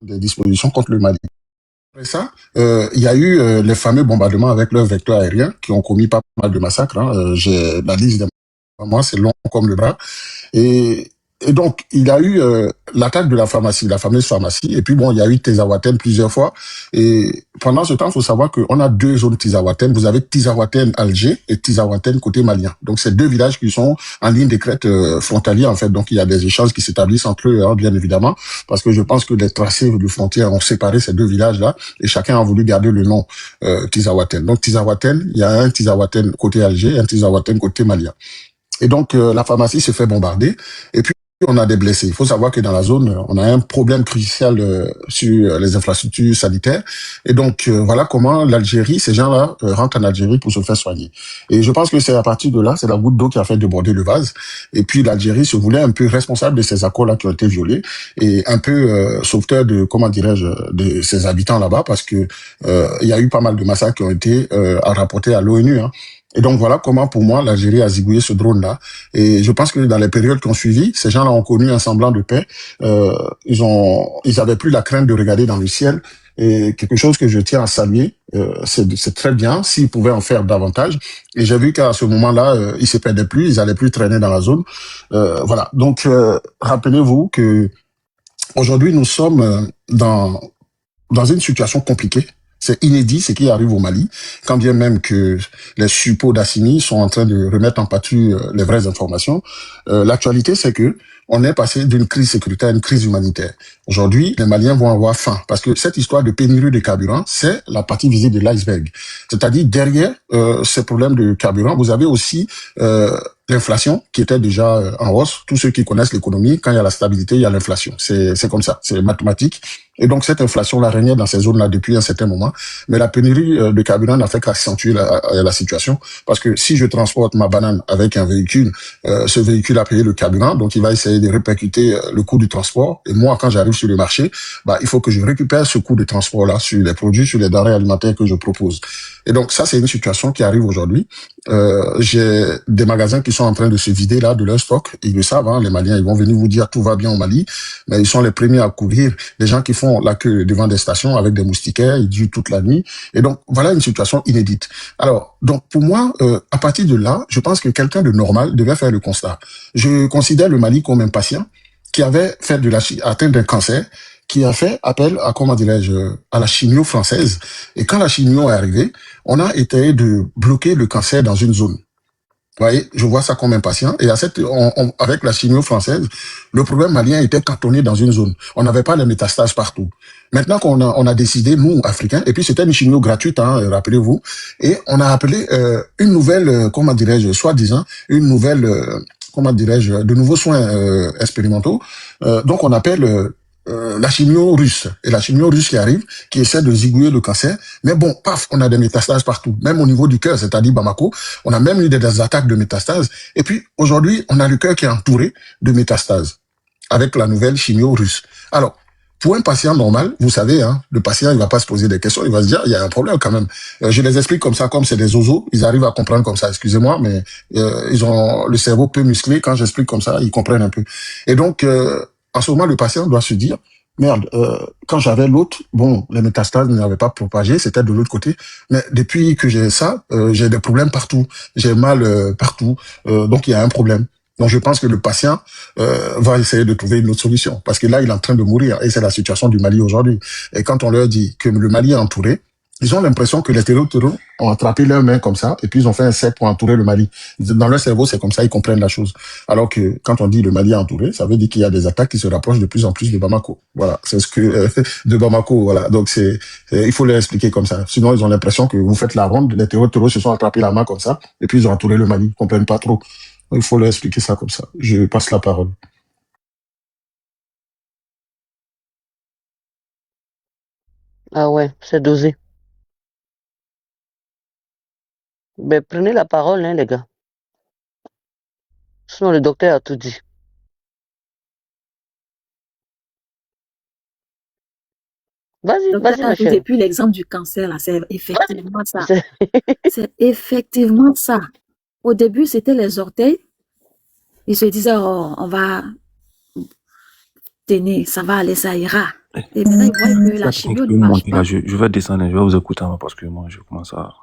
des dispositions contre le Mali. Après ça, il y a eu les fameux bombardements avec leurs vecteurs aériens qui ont commis pas mal de massacres. Hein. J'ai la liste de moi, c'est long comme le bras. Et, et donc, il y a eu l'attaque de la pharmacie, la fameuse pharmacie. Et puis, bon, il y a eu Tizawaten plusieurs fois. Et pendant ce temps, il faut savoir qu'on a deux zones Tizawaten. Vous avez Tizawaten Alger et Tizawaten côté malien. Donc, c'est deux villages qui sont en ligne de crête frontalière, en fait. Donc, il y a des échanges qui s'établissent entre eux, hein, bien évidemment, parce que je pense que les tracés de frontières ont séparé ces deux villages-là et chacun a voulu garder le nom Tizawaten. Donc, Tizawaten, il y a un Tizawaten côté Alger et un Tizawaten côté malien. Et donc, la pharmacie se fait bombarder. Et puis, on a des blessés. Il faut savoir que dans la zone, on a un problème crucial sur les infrastructures sanitaires. Et donc, voilà comment l'Algérie, ces gens-là, rentrent en Algérie pour se faire soigner. Et je pense que c'est à partir de là, c'est la goutte d'eau qui a fait déborder le vase. Et puis, l'Algérie se voulait un peu responsable de ces accords-là qui ont été violés et un peu sauveteur de, comment dirais-je, de ses habitants là-bas parce que il y a eu pas mal de massacres qui ont été rapportés à l'ONU. Hein. Et donc voilà comment, pour moi, l'Algérie a zigouillé ce drone-là. Et je pense que dans les périodes qui ont suivi, ces gens-là ont connu un semblant de paix. Ils avaient plus la crainte de regarder dans le ciel. Et quelque chose que je tiens à saluer, c'est très bien s'ils pouvaient en faire davantage. Et j'ai vu qu'à ce moment-là, ils se perdaient plus, ils allaient plus traîner dans la zone. Voilà. Donc rappelez-vous que aujourd'hui nous sommes dans une situation compliquée. C'est inédit ce qui arrive au Mali, quand bien même que les suppôts d'Assimi sont en train de remettre en pâture les vraies informations. L'actualité, c'est que on est passé d'une crise sécuritaire à une crise humanitaire. Aujourd'hui, les Maliens vont avoir faim parce que cette histoire de pénurie de carburant, c'est la partie visible de l'iceberg. C'est-à-dire derrière ces problèmes de carburant, vous avez aussi l'inflation qui était déjà en hausse. Tous ceux qui connaissent l'économie, quand il y a la stabilité, il y a l'inflation. C'est comme ça, c'est mathématique. Et donc cette inflation-là régnait dans ces zones-là depuis un certain moment. Mais la pénurie de carburant n'a fait qu'accentuer la situation. Parce que si je transporte ma banane avec un véhicule, ce véhicule a payé le carburant, donc il va essayer de répercuter le coût du transport. Et moi, quand j'arrive sur le marché, il faut que je récupère ce coût de transport-là sur les produits, sur les denrées alimentaires que je propose. Et donc ça, c'est une situation qui arrive aujourd'hui. J'ai des magasins qui sont en train de se vider là de leur stock. Ils le savent, hein, les Maliens, ils vont venir vous dire tout va bien au Mali, mais ils sont les premiers à courir. Les gens qui font la queue devant des stations avec des moustiquaires, ils durent toute la nuit. Et donc voilà une situation inédite. Alors donc pour moi, à partir de là, je pense que quelqu'un de normal devait faire le constat. Je considère le Mali comme un patient qui avait fait atteint d'un cancer, qui a fait appel à, comment dirais-je, à la chimio française. Et quand la chimio est arrivée, on a essayé de bloquer le cancer dans une zone. Vous voyez, je vois ça comme un patient. Et avec la chimio française, le problème malien était cantonné dans une zone. On n'avait pas les métastases partout. Maintenant on a décidé, nous, Africains, et puis c'était une chimio gratuite, hein, rappelez-vous, et on a appelé une nouvelle, comment dirais-je, soi-disant, une nouvelle, comment dirais-je, de nouveaux soins expérimentaux. Donc on appelle la chimio russe. Et la chimio russe qui arrive, qui essaie de zigouiller le cancer. Mais bon, paf, on a des métastases partout. Même au niveau du cœur, c'est-à-dire Bamako, on a même eu des attaques de métastases. Et puis, aujourd'hui, on a le cœur qui est entouré de métastases avec la nouvelle chimio russe. Alors, pour un patient normal, vous savez, hein, le patient, il va pas se poser des questions, il va se dire, il y a un problème quand même. Je les explique comme ça, comme c'est des oiseaux, ils arrivent à comprendre comme ça, excusez-moi, mais ils ont le cerveau peu musclé, quand j'explique comme ça, ils comprennent un peu. Et donc, en ce moment, le patient doit se dire, merde, quand j'avais l'autre, bon, les métastases n'avaient pas propagé, c'était de l'autre côté. Mais depuis que j'ai ça, j'ai des problèmes partout. J'ai mal partout. Donc, il y a un problème. Donc, je pense que le patient va essayer de trouver une autre solution. Parce que là, il est en train de mourir. Et c'est la situation du Mali aujourd'hui. Et quand on leur dit que le Mali est entouré, ils ont l'impression que les terroristes ont attrapé leurs mains comme ça, et puis ils ont fait un cercle pour entourer le Mali. Dans leur cerveau, c'est comme ça, ils comprennent la chose. Alors que quand on dit le Mali est entouré, ça veut dire qu'il y a des attaques qui se rapprochent de plus en plus de Bamako. Voilà, c'est ce que de Bamako. Voilà, donc il faut leur expliquer comme ça. Sinon, ils ont l'impression que vous faites la ronde, les terroristes se sont attrapés la main comme ça, et puis ils ont entouré le Mali. Ils comprennent pas trop. Il faut leur expliquer ça comme ça. Je passe la parole. Ah ouais, c'est dosé. Ben, prenez la parole, hein, les gars. Sinon, le docteur a tout dit. Vas-y, Docteur vas-y, a ma dit, chérie. depuis l'exemple du cancer, là, c'est effectivement ça. C'est- C'est effectivement ça. Au début, c'était les orteils. Ils se disaient, oh, on va tenir, ça va aller, ça ira. Et maintenant, ils voient que la Ça chimio peut ne marche monter là, pas. je vais descendre, je vais vous écouter hein, parce que moi je commence à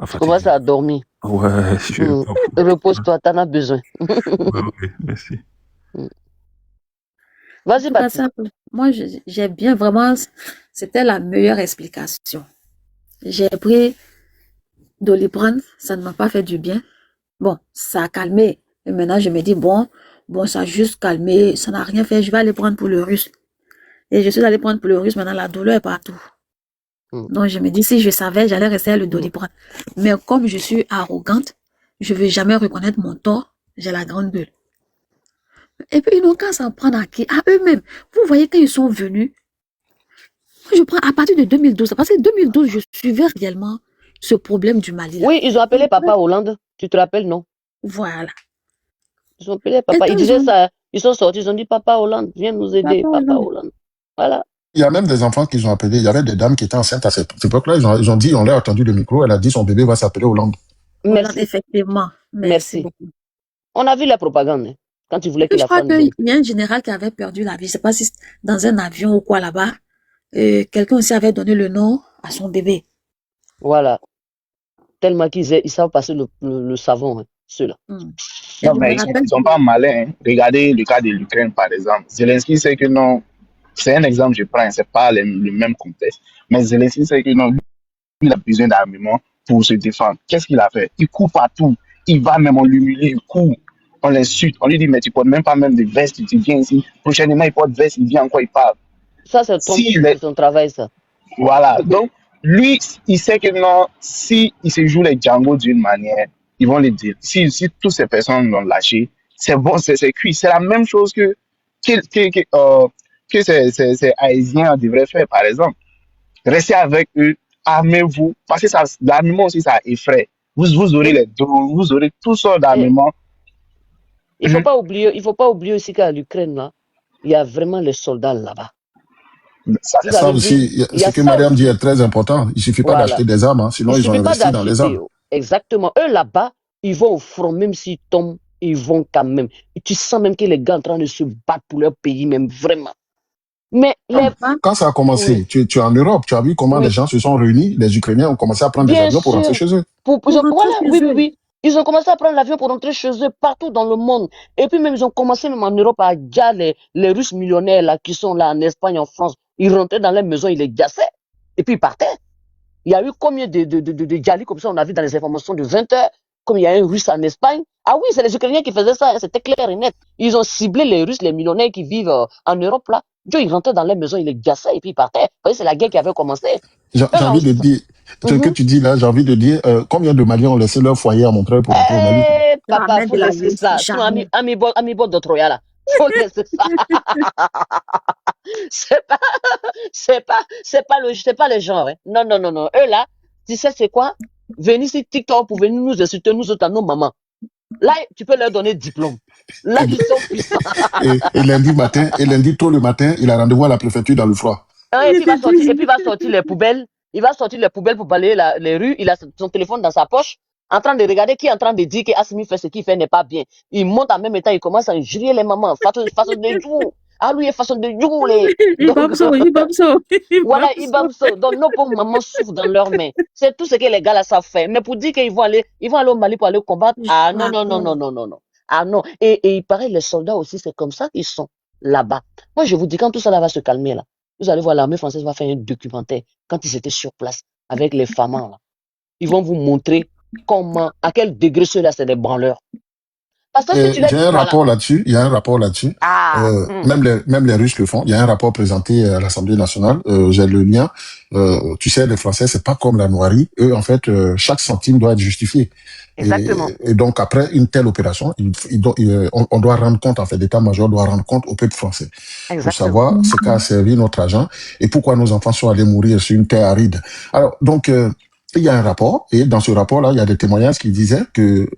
Tu commences fatiguer. à dormir. Ouais, je Mm. Repose-toi, t'en as besoin. ouais, merci. Mm. En Vas-y, tout cas, Baptiste. ça, moi, j'ai bien vraiment, c'était la meilleure explication. J'ai pris Doliprane, ça ne m'a pas fait du bien. Bon, ça a calmé. Et maintenant, je me dis, bon, ça a juste calmé, ça n'a rien fait, je vais aller prendre pour le russe. Et je suis allée prendre pour le russe, maintenant la douleur est partout. Mm. Donc, je me dis, si je savais, j'allais rester à le Mm. Doliprane. Mais comme je suis arrogante, je ne veux jamais reconnaître mon tort, j'ai la grande gueule. Et puis, ils n'ont qu'à s'en prendre à eux-mêmes. Vous voyez, quand ils sont venus, moi, je prends à partir de 2012, parce que 2012, je suivais réellement ce problème du Mali là. Oui, ils ont appelé Papa Hollande. Tu te rappelles, non? Voilà. Ils ont appelé Et Papa. Ils quand disaient ça. Ils sont sortis. Ils ont dit Papa Hollande, viens nous aider. Papa Hollande. Voilà. Il y a même des enfants qu'ils ont appelés. Il y avait des dames qui étaient enceintes à cette époque-là. Ils ont dit, on leur a tendu le micro. Elle a dit, son bébé va s'appeler Hollande. Hollande, Merci. effectivement. Merci beaucoup. On a vu la propagande hein, quand ils voulaient que Je la crois femme vienne. qu'il y a un général qui avait perdu la vie. Je ne sais pas si c'est dans un avion ou quoi là-bas. Quelqu'un aussi avait donné le nom à son bébé. Voilà. Tellement qu'ils savent passer le savon, hein, ceux-là. Non, mais ils sont pas malins. Hein. Regardez le cas de l'Ukraine, par exemple. Zelensky sait que non, c'est un exemple, je prends, c'est pas le même contexte. Mais Zelensky sait que non, lui, il a besoin d'armement pour se défendre. Qu'est-ce qu'il a fait? Il court partout. Il va même, on l'humilie, il court. On l'insulte. On lui dit, mais tu portes même pas même de veste, tu viens ici. Prochainement, il porte veste, il vient encore, il parle. Ça, c'est son travail, ça. Voilà. Donc, lui, il sait que non, si il se joue les Django d'une manière, ils vont le dire. Si toutes ces personnes l'ont lâché, c'est bon, c'est cuit. C'est la même chose que ces Haïtiens devraient faire, par exemple. Restez avec eux, armez-vous, parce que l'armement aussi, ça effraie. Vous aurez les drones, vous aurez toutes sortes d'armements. Il ne faut pas oublier aussi qu'à l'Ukraine, là, il y a vraiment les soldats là-bas. Ça aussi, ce que Mariam dit est très important. Il ne suffit pas d'acheter des armes, hein, sinon ils ont investi dans les armes. Exactement. Eux là-bas, ils vont au front, même s'ils tombent, ils vont quand même. Et tu sens même que les gars sont en train de se battre pour leur pays, même vraiment. Mais quand ça a commencé, tu es en Europe, tu as vu comment les gens se sont réunis, les Ukrainiens ont commencé à prendre des avions pour rentrer chez eux. Oui. Ils ont commencé à prendre l'avion pour rentrer chez eux partout dans le monde. Et puis même, ils ont commencé même en Europe à gagner les Russes millionnaires là, qui sont là en Espagne, en France. Ils rentraient dans les maisons, ils les gassaient. Et puis ils partaient. Il y a eu combien de Djali comme ça, on a vu dans les informations de 20 heures, comme il y a un Russe en Espagne. Ah oui, c'est les Ukrainiens qui faisaient ça, hein, c'était clair et net. Ils ont ciblé les Russes, les millionnaires qui vivent en Europe là. Ils rentraient dans les maisons, ils les gassaient et puis ils partaient. Vous voyez, c'est la guerre qui avait commencé. J'ai envie de dire, ce que tu dis là, j'ai envie de dire, combien de Maliens ont laissé leur foyer à Montreuil pour rentrer au Mali? Papa, faut laisser ça. Sinon, ami bord de Troya là. Faut laisser ça. c'est pas le genre. Hein. Non. Eux là, tu sais c'est quoi? Venir sur TikTok pour venir nous insulter, nous autres, à nos mamans. Là, tu peux leur donner diplôme. Là, ils sont puissants. et lundi tôt le matin, il a rendez-vous à la préfecture dans le froid. Et puis il va sortir les poubelles. Il va sortir les poubelles pour balayer les rues. Il a son téléphone dans sa poche, en train de regarder qui est en train de dire que Assimi fait ce qu'il fait n'est pas bien. Il monte en même temps, il commence à injurier les mamans, façon de jouer. Ah, lui, façon de jouer. Voilà, Ibamso. Donc, nos pauvres mamans souffrent dans leurs mains. C'est tout ce que les gars là savent faire. Mais pour dire qu'ils vont aller au Mali pour aller combattre, ah non. Ah non. Et il paraît, les soldats aussi, c'est comme ça qu'ils sont là-bas. Moi, je vous dis, quand tout ça là va se calmer, là, vous allez voir, l'armée française va faire un documentaire quand ils étaient sur place avec les femmes là. Ils vont vous montrer à quel degré ceux-là, c'est des branleurs. Il y a un rapport là-dessus. Même les Russes le font. Il y a un rapport présenté à l'Assemblée nationale. J'ai le lien. Tu sais, les Français, c'est pas comme la noirie. Eux, en fait, chaque centime doit être justifié. Exactement. Et donc, après une telle opération, on doit rendre compte, en fait, l'état-major doit rendre compte au peuple français. Exactement. Pour savoir ce qu'a servi notre agent et pourquoi nos enfants sont allés mourir sur une terre aride. Alors, donc, il y a un rapport. Et dans ce rapport-là, il y a des témoignages qui disaient que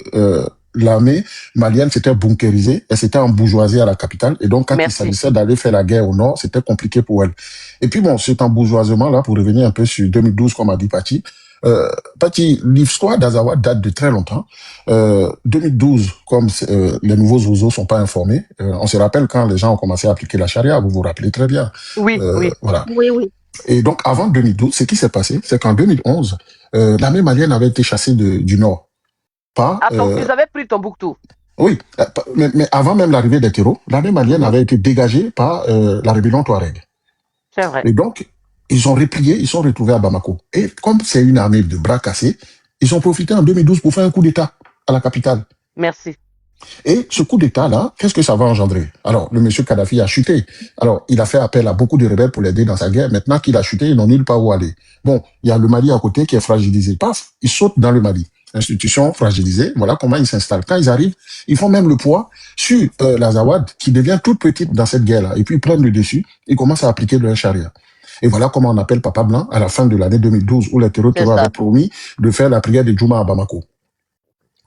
l'armée malienne s'était bunkérisée, elle s'était embourgeoisée à la capitale, et donc quand il s'agissait d'aller faire la guerre au nord, c'était compliqué pour elle. Et puis bon, cet embourgeoisement-là, pour revenir un peu sur 2012, comme a dit Pachi, Pati, l'histoire d'Azawad date de très longtemps. 2012, comme les nouveaux oiseaux sont pas informés, on se rappelle quand les gens ont commencé à appliquer la charia, vous vous rappelez très bien. Oui, oui. Voilà. Oui, oui. Et donc, avant 2012, ce qui s'est passé, c'est qu'en 2011, l'armée malienne avait été chassée du nord. Attends, ils avaient pris Tombouctou. Oui, mais avant même l'arrivée des terreaux, l'armée malienne avait été dégagée par la rébellion Touareg. C'est vrai. Et donc, ils ont replié, ils sont retrouvés à Bamako. Et comme c'est une armée de bras cassés, ils ont profité en 2012 pour faire un coup d'État à la capitale. Merci. Et ce coup d'État-là, qu'est-ce que ça va engendrer? Alors, le monsieur Kadhafi a chuté. Alors, il a fait appel à beaucoup de rebelles pour l'aider dans sa guerre. Maintenant qu'il a chuté, ils n'ont nulle part où aller. Bon, il y a le Mali à côté qui est fragilisé. Paf, ils sautent dans le Mali. Institution fragilisée, voilà comment ils s'installent. Quand ils arrivent, ils font même le poids sur l'Azawad, qui devient toute petite dans cette guerre-là. Et puis, ils prennent le dessus, ils commencent à appliquer leur charia. Et voilà comment on appelle Papa Blanc à la fin de l'année 2012, où les terroristes avaient promis de faire la prière de Djouma à Bamako.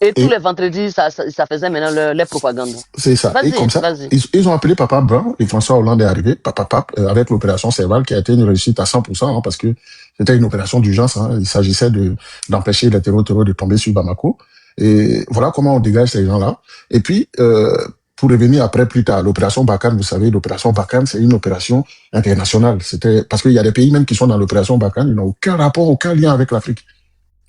Et tous les vendredis, ça faisait maintenant les propagandes. C'est ça. Et comme ça, ils ont appelé Papa Blanc et François Hollande est arrivé, avec l'opération Serval, qui a été une réussite à 100%, parce que c'était une opération d'urgence. Il s'agissait d'empêcher les terroristes de tomber sur Bamako. Et voilà comment on dégage ces gens-là. Et puis, pour revenir après plus tard, l'opération Barkhane, vous savez, l'opération Barkhane, c'est une opération internationale. C'était parce qu'il y a des pays même qui sont dans l'opération Barkhane, ils n'ont aucun rapport, aucun lien avec l'Afrique.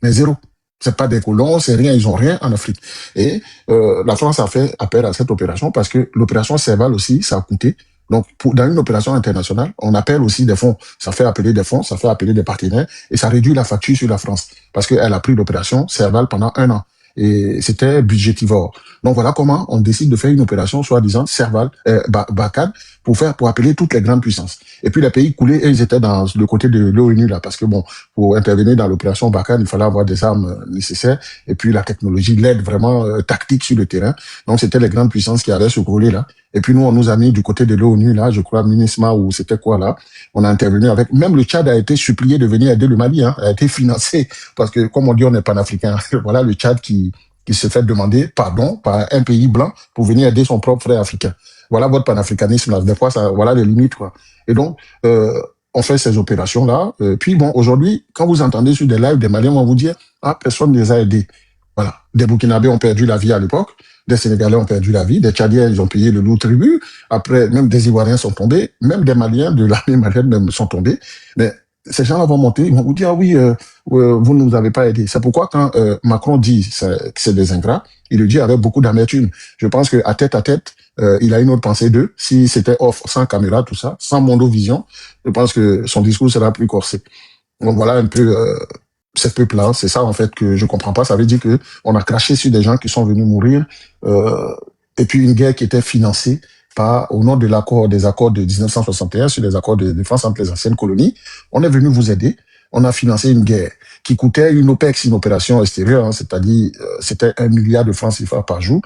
Mais zéro. C'est pas des colons, c'est rien, ils ont rien en Afrique. Et la France a fait appel à cette opération parce que l'opération Serval aussi, ça a coûté. Donc, dans une opération internationale, on appelle aussi des fonds. Ça fait appeler des fonds, ça fait appeler des partenaires et ça réduit la facture sur la France parce qu'elle a pris l'opération Serval pendant 1 an. Et c'était budgétivore. Donc voilà comment on décide de faire une opération soi-disant Serval, Barkhane, pour appeler toutes les grandes puissances. Et puis les pays coulés, et ils étaient dans le côté de l'ONU là, parce que bon, pour intervenir dans l'opération Barkhane, il fallait avoir des armes nécessaires, et puis la technologie, l'aide vraiment tactique sur le terrain. Donc c'était les grandes puissances qui avaient ce rôle là. Et puis nous, on nous a mis du côté de l'ONU là, je crois MINUSMA ou c'était quoi là, on a intervenu avec. Même le Tchad a été supplié de venir aider le Mali, a été financé parce que comme on dit, on est panafricain. Voilà le Tchad qui se fait demander pardon par un pays blanc pour venir aider son propre frère africain. Voilà votre panafricanisme là. Des fois, ça, voilà les limites quoi. Et donc, on fait ces opérations là. Puis bon, aujourd'hui, quand vous entendez sur des lives des Maliens, on va vous dire personne ne les a aidés. Voilà, des Burkinabés ont perdu la vie à l'époque. Des Sénégalais ont perdu la vie, des Tchadiens, ils ont payé le lourd tribut. Après, même des Ivoiriens sont tombés, même des Maliens de l'armée malienne même sont tombés. Mais ces gens-là vont monter, ils vont vous dire, oui, vous ne nous avez pas aidés. C'est pourquoi quand Macron dit que c'est des ingrats, il le dit avec beaucoup d'amertume. Je pense qu'à tête, il a une autre pensée d'eux. Si c'était off, sans caméra, tout ça, sans mondovision, je pense que son discours sera plus corsé. Donc voilà un peu ces peuples-là, c'est ça en fait que je comprends pas. Ça veut dire que on a craché sur des gens qui sont venus mourir, et puis une guerre qui était financée au nom de des accords de 1961 sur les accords de défense entre les anciennes colonies. On est venu vous aider. On a financé une guerre qui coûtait une OPEX, une opération extérieure, c'est-à-dire c'était 1 milliard de francs CFA par jour.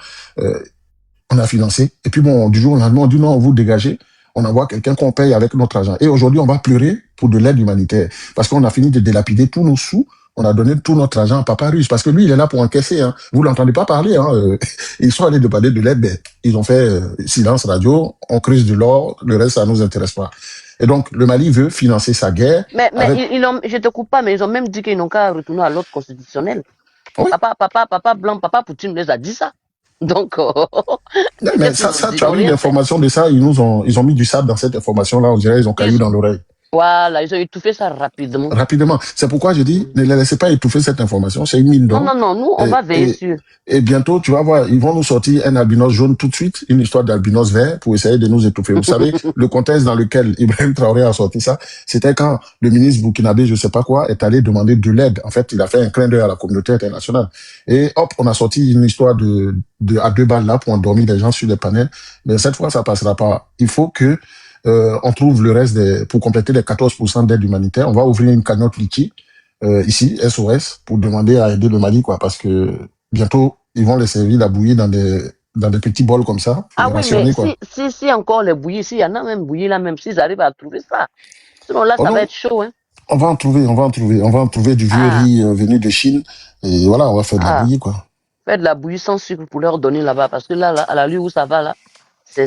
On a financé. Et puis bon, du jour au lendemain, on dit non, vous dégagez. On envoie quelqu'un qu'on paye avec notre argent. Et aujourd'hui, on va pleurer pour de l'aide humanitaire. Parce qu'on a fini de délapider tous nos sous. On a donné tout notre argent à Papa Russe. Parce que lui, il est là pour encaisser. Vous l'entendez pas parler. Ils sont allés demander de l'aide. Mais ils ont fait silence radio. On creuse de l'or. Le reste, ça nous intéresse pas. Et donc, le Mali veut financer sa guerre. Mais je te coupe pas, mais ils ont même dit qu'ils n'ont qu'à retourner à l'ordre constitutionnel. Oui. Papa Blanc, Papa Poutine les a dit ça. Donc, mais ça, tu as vu l'information de ça, ils ont mis du sable dans cette information-là, on dirait ils ont caillou dans l'oreille. Voilà, ils ont étouffé ça rapidement. Rapidement. C'est pourquoi je dis, ne les laissez pas étouffer cette information, c'est une mine d'or. Non, nous, on va veiller sur. Et bientôt, tu vas voir, ils vont nous sortir un albinos jaune tout de suite, une histoire d'albinos vert pour essayer de nous étouffer. Vous savez, le contexte dans lequel Ibrahim Traoré a sorti ça, c'était quand le ministre burkinabé, je sais pas quoi, est allé demander de l'aide. En fait, il a fait un clin d'œil à la communauté internationale. Et hop, on a sorti une histoire à 2 balles là pour endormir les gens sur les panels. Mais cette fois, ça passera pas. Il faut que on trouve le reste pour compléter les 14% d'aide humanitaire. On va ouvrir une cagnotte Litchi, ici, SOS, pour demander à aider le Mali, quoi, parce que bientôt, ils vont les servir la bouillie dans des petits bols comme ça. Ah oui, mais si encore les bouillies, s'il y en a même bouillies là, même s'ils arrivent à trouver ça. Sinon là, ça va être chaud, hein. On va en trouver du vieux riz venu de Chine. Et voilà, on va faire de la bouillie, quoi. Faire de la bouillie sans sucre pour leur donner là-bas, parce que là, à la lieu où ça va, là,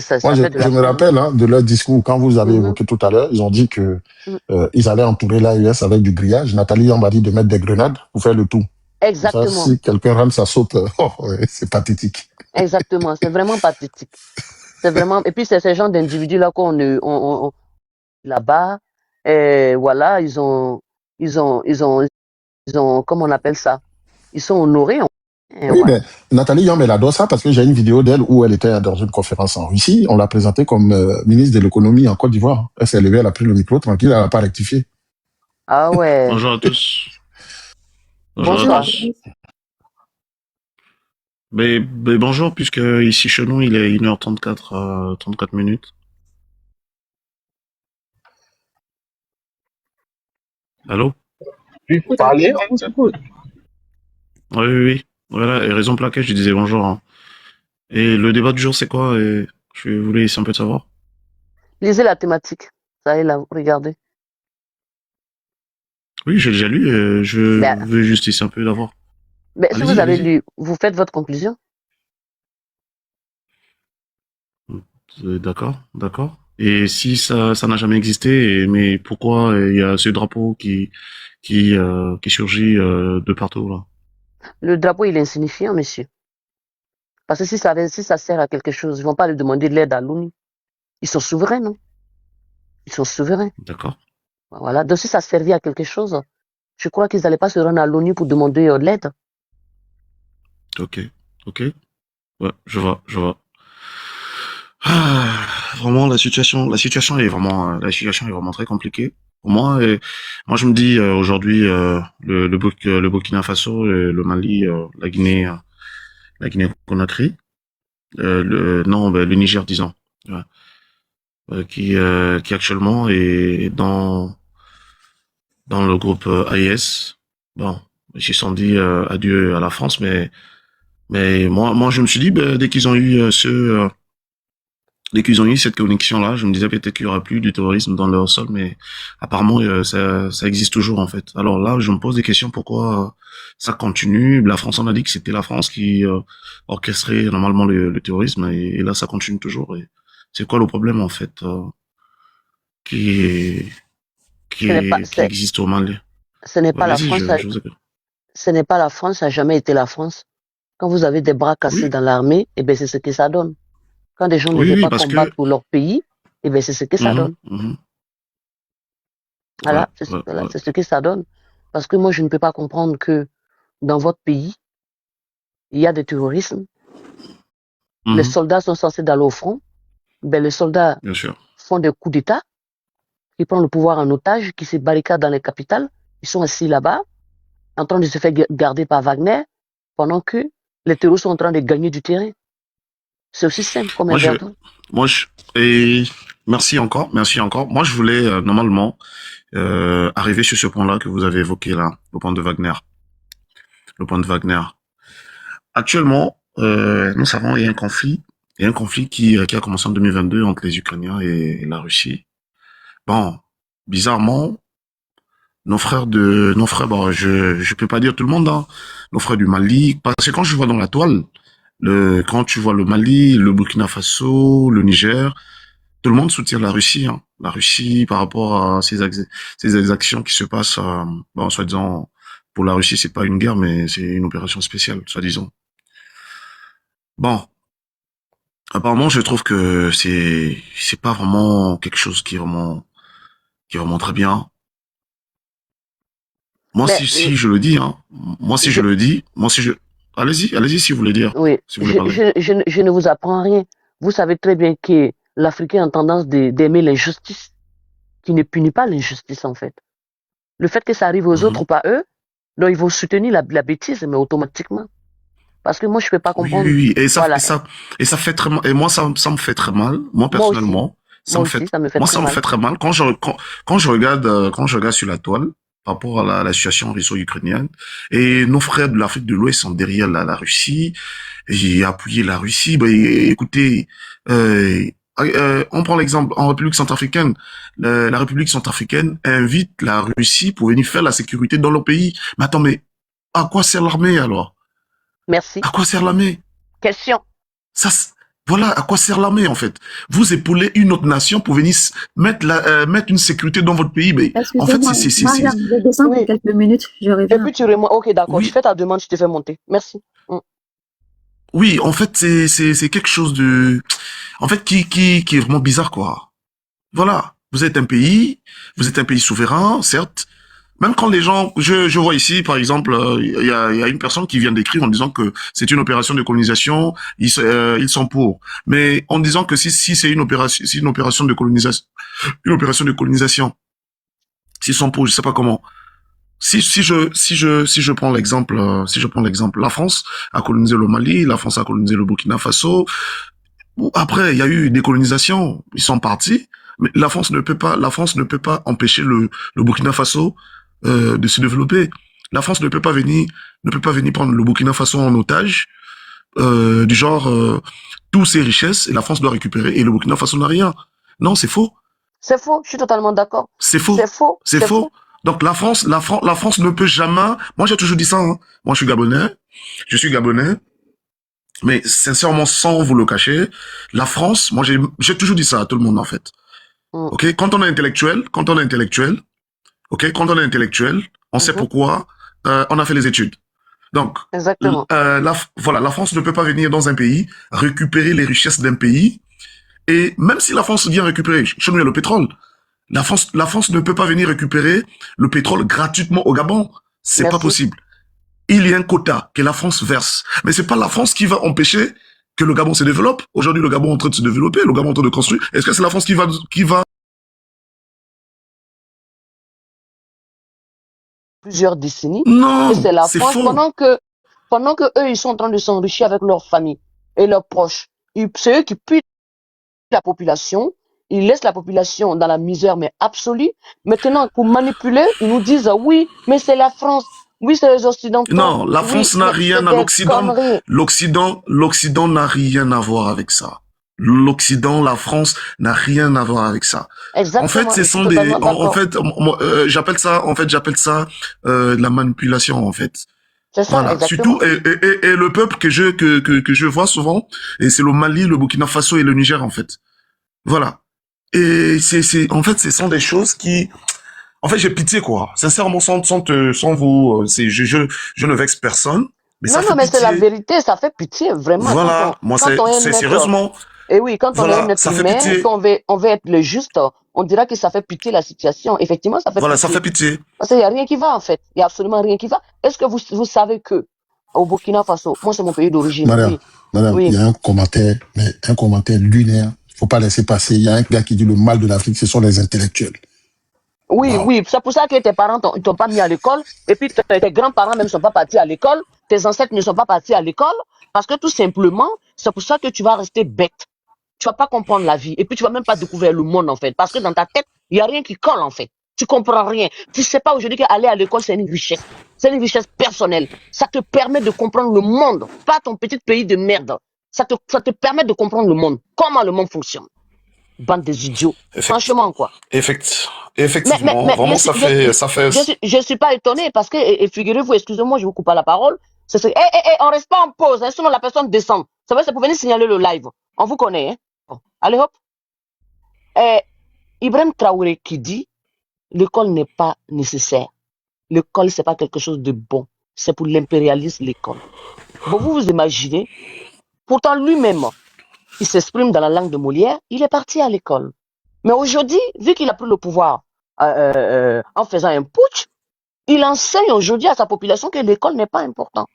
Ça Moi, fait de je la me peine. rappelle de leur discours, quand vous avez Mhm, évoqué tout à l'heure, ils ont dit que mhm. ils allaient entourer l'AES avec du grillage. Nathalie m'a dit de mettre des grenades pour faire le tout. Comme ça, Exactement. si quelqu'un rentre, ça saute. Oh, ouais, c'est pathétique. Exactement. C'est vraiment pathétique. C'est vraiment. Et puis, c'est ces gens d'individus-là là-bas. Et voilà, ils ont, comment on appelle ça? Ils sont honorés. Et Oui, voilà. ben, Nathalie Yamb, elle adore ça parce que j'ai une vidéo d'elle où elle était dans une conférence en Russie. On l'a présentée comme ministre de l'économie en Côte d'Ivoire. Elle s'est levée, elle a pris le micro tranquille, elle n'a pas rectifié. Ah ouais. Bonjour à tous. Bonjour à Bonsoir. tous. Mais bonjour, puisque ici chez nous, il est 1h34, 34 minutes. Allô? Oui, vous parlez, on vous écoute. Oui, oui, oui. Voilà, et raison pour laquelle je disais bonjour, hein. Et le débat du jour, c'est quoi? Et je voulais essayer un peu de savoir. Lisez la thématique. Ça y est, là, regardez. Oui, j'ai déjà lu, je Ben, veux juste essayer un peu d'avoir. si vous Allez-y, avez allez-y. lu, vous faites votre conclusion. D'accord, d'accord. Et si ça n'a jamais existé, mais pourquoi il y a ce drapeau qui surgit de partout, là? Le drapeau, il est insignifiant, monsieur. Parce que si ça sert à quelque chose, ils vont pas lui demander de l'aide à l'ONU. Ils sont souverains, non? Ils sont souverains. D'accord. Voilà. Donc, si ça servait à quelque chose, je crois qu'ils n'allaient pas se rendre à l'ONU pour demander de l'aide. Ok, ok. Ouais, je vois, je vois. Ah, vraiment, la situation est vraiment très compliquée. Pour moi, moi je me dis aujourd'hui le Burkina Faso, le Mali, la Guinée-Conakry, non, ben, le Niger, disons, ouais, qui actuellement est dans le groupe AES. Bon, ils se sont dit adieu à la France, mais moi je me suis dit ben, dès qu'ils ont eu cette connexion-là, je me disais peut-être qu'il y aura plus du terrorisme dans leur sol, mais apparemment ça existe toujours en fait. Alors là, je me pose des questions pourquoi ça continue. La France, on a dit que c'était la France qui orchestrait normalement le terrorisme, et là ça continue toujours. Et c'est quoi le problème en fait qui est, Ce n'est pas, qui existe au Mali? ce n'est Ouais, pas la vas-y, France, je vous écoute. ce n'est pas la France, ça n'a jamais été la France. Quand vous avez des bras cassés Oui, dans l'armée, eh ben, c'est ce que ça donne. Quand des gens ne oui, veulent oui, pas parce combattre que pour leur pays, eh ben, c'est ce que ça mhm, donne. mhm, ouais, Voilà, ouais, ouais, c'est ce que ça donne. Parce que moi, je ne peux pas comprendre que dans votre pays, il y a des terrorismes. Les mhm, soldats sont censés d'aller au front. Ben, les soldats bien sûr. font des coups d'État, qui prennent le pouvoir en otage, qui se barricadent dans les capitales. Ils sont assis là-bas, en train de se faire garder par Wagner, pendant que les terroristes sont en train de gagner du terrain. C'est aussi simple comme un Moi, je, verre d'eau. moi, je, et merci encore, merci encore. Moi, je voulais normalement arriver sur ce point-là que vous avez évoqué là, le point de Wagner, le point de Wagner. Actuellement, nous savons il y a un conflit, qui a commencé en 2022 entre les Ukrainiens et la Russie. Bon, bizarrement, nos frères, bon, je peux pas dire tout le monde, hein, nos frères du Mali, parce que quand je vois dans la toile, quand tu vois le Mali, le Burkina Faso, le Niger, tout le monde soutient la Russie, hein. La Russie par rapport à ces exactions qui se passent, bon, soi-disant, pour la Russie, c'est pas une guerre, mais c'est une opération spéciale, soi-disant. Bon, apparemment, je trouve que c'est pas vraiment quelque chose qui est vraiment très bien. Moi, Mais si je le dis, hein, moi, si je je, le dis, allez-y, si vous voulez dire, oui, si vous voulez parler. je ne vous apprends rien. Vous savez très bien que l'Africain a tendance d'aimer l'injustice, qui ne punit pas l'injustice en fait. Le fait que ça arrive aux autres Mhm. ou pas eux, donc ils vont soutenir la bêtise, mais automatiquement. Parce que moi, je ne peux pas Oui, oui, comprendre. oui. Voilà. Et ça fait très mal. Et moi, ça me fait très mal. Moi, Moi aussi. personnellement, Moi aussi, ça me fait très ça me mal. fait très mal quand je regarde sur la toile par rapport à la situation russo-ukrainienne, et nos frères de l'Afrique de l'Ouest sont derrière la Russie, et j'ai appuyé la Russie. Ben, écoutez, euh, on prend l'exemple en République centrafricaine. La République centrafricaine invite la Russie pour venir faire la sécurité dans leur pays. Mais attends, mais à quoi sert l'armée alors? Merci. À quoi sert l'armée? Question. Ça, Voilà à quoi sert l'armée, en fait. Vous épaulez une autre nation pour venir mettre une sécurité dans votre pays. Mais en fait, Excusez-moi, Mariam, je descends pour Oui. quelques minutes, je Et reviens. puis tu remontes. Ok, d'accord. Tu Oui, fais ta demande, je te fais monter. Merci. oui, en fait, c'est quelque chose de, en fait, qui est vraiment bizarre, quoi. Voilà. Vous êtes un pays souverain, certes. Même quand les gens, je vois ici, par exemple, il y a une personne qui vient d'écrire en disant que c'est une opération de colonisation, ils sont pour. Mais en disant que si c'est une opération de colonisation, s'ils sont pour, je sais pas comment. Si je prends l'exemple, la France a colonisé le Mali, la France a colonisé le Burkina Faso. Après, il y a eu des colonisations, ils sont partis, mais la France ne peut pas empêcher le Burkina Faso de se développer. La France ne peut pas venir prendre le Burkina Faso en otage, du genre tous ses richesses et la France doit récupérer et le Burkina Faso n'a rien. Non, c'est faux, C'est faux. Je suis totalement d'accord. c'est faux, C'est faux. c'est C'est faux. faux. Donc la France ne peut jamais. Moi j'ai toujours dit ça. Hein. Moi je suis Gabonais. Mais sincèrement, sans vous le cacher, la France, moi j'ai toujours dit ça à tout le monde en fait. Mm. Ok, quand on est intellectuel, ok, quand on est intellectuel, on sait Mhm. pourquoi on a fait les études. Donc, Exactement. voilà, la France ne peut pas venir dans un pays récupérer les richesses d'un pays. Et même si la France vient récupérer, chez nous il y a le pétrole, la France ne peut pas venir récupérer le pétrole gratuitement au Gabon. C'est pas Merci. possible. Il y a un quota que la France verse. Mais c'est pas la France qui va empêcher que le Gabon se développe. Aujourd'hui, le Gabon est en train de se développer, le Gabon est en train de construire. Est-ce que c'est la France qui va... Plusieurs décennies. Et Non, c'est la c'est France faux. pendant que eux, ils sont en train de s'enrichir avec leur famille et leurs proches. C'est eux qui pillent la population. Ils laissent la population dans la misère, mais absolue. Maintenant, pour manipuler, ils nous disent, oui, mais c'est la France. Oui, c'est les Occidentaux. Non, la Oui, France n'a mais rien c'est à des l'Occident. conneries. L'Occident n'a rien à voir avec ça. L'Occident, la France n'a rien à voir avec ça. En fait, Exactement. ce Je suis sont des, totalement en d'accord. fait, j'appelle ça la manipulation, en fait. C'est ça, Voilà. exactement. Surtout, et le peuple que je vois souvent, et c'est le Mali, le Burkina Faso et le Niger, en fait. Voilà. Et en fait, ce sont des choses qui, en fait, j'ai pitié, quoi. Sincèrement, sans vous, je ne vexe personne, mais ça Non, non, fait mais c'est la pitié. vérité, ça fait pitié, vraiment. Voilà. Moi, Quand on est un c'est être, sérieusement, et oui, quand on est un voilà, être ça fait humain et pitié. on veut être le juste, on dira que ça fait pitié la situation. Effectivement, ça fait Voilà, ça fait pitié. pitié. Parce qu'il n'y a rien qui va, en fait. Il n'y a absolument rien qui va. Est-ce que vous savez que au Burkina Faso, moi, c'est mon pays d'origine, Madame, oui, madame, il oui, y a un commentaire, mais un commentaire lunaire. Faut pas laisser passer. Il y a un gars qui dit le mal de l'Afrique, ce sont les intellectuels. oui, Waouh. oui. C'est pour ça que tes parents t'ont pas mis à l'école, et puis tes grands-parents même ne sont pas partis à l'école, tes ancêtres ne sont pas partis à l'école, parce que tout simplement, c'est pour ça que tu vas rester bête. Tu vas pas comprendre la vie. Et puis, tu vas même pas découvrir le monde, en fait. Parce que dans ta tête, il y a rien qui colle, en fait. Tu comprends rien. Tu sais pas aujourd'hui qu'aller à l'école, c'est une richesse. C'est une richesse personnelle. Ça te permet de comprendre le monde. Pas ton petit pays de merde. Ça te permet de comprendre le monde. Comment le monde fonctionne. Bande des idiots. Effect, Franchement, quoi. effectivement, vraiment, Je suis pas étonné parce que, et figurez-vous, excusez-moi, je vous coupe pas la parole. On reste pas en pause, hein, sinon la personne descend. Ça va, c'est pour venir signaler le live. On vous connaît, hein. Bon. Allez hop. Eh, Ibrahim Traoré qui dit, l'école n'est pas nécessaire. L'école, c'est pas quelque chose de bon. C'est pour l'impérialisme, l'école. Bon, vous vous imaginez, pourtant lui-même, il s'exprime dans la langue de Molière, il est parti à l'école. Mais aujourd'hui, vu qu'il a pris le pouvoir en faisant un putsch, il enseigne aujourd'hui à sa population que l'école n'est pas importante.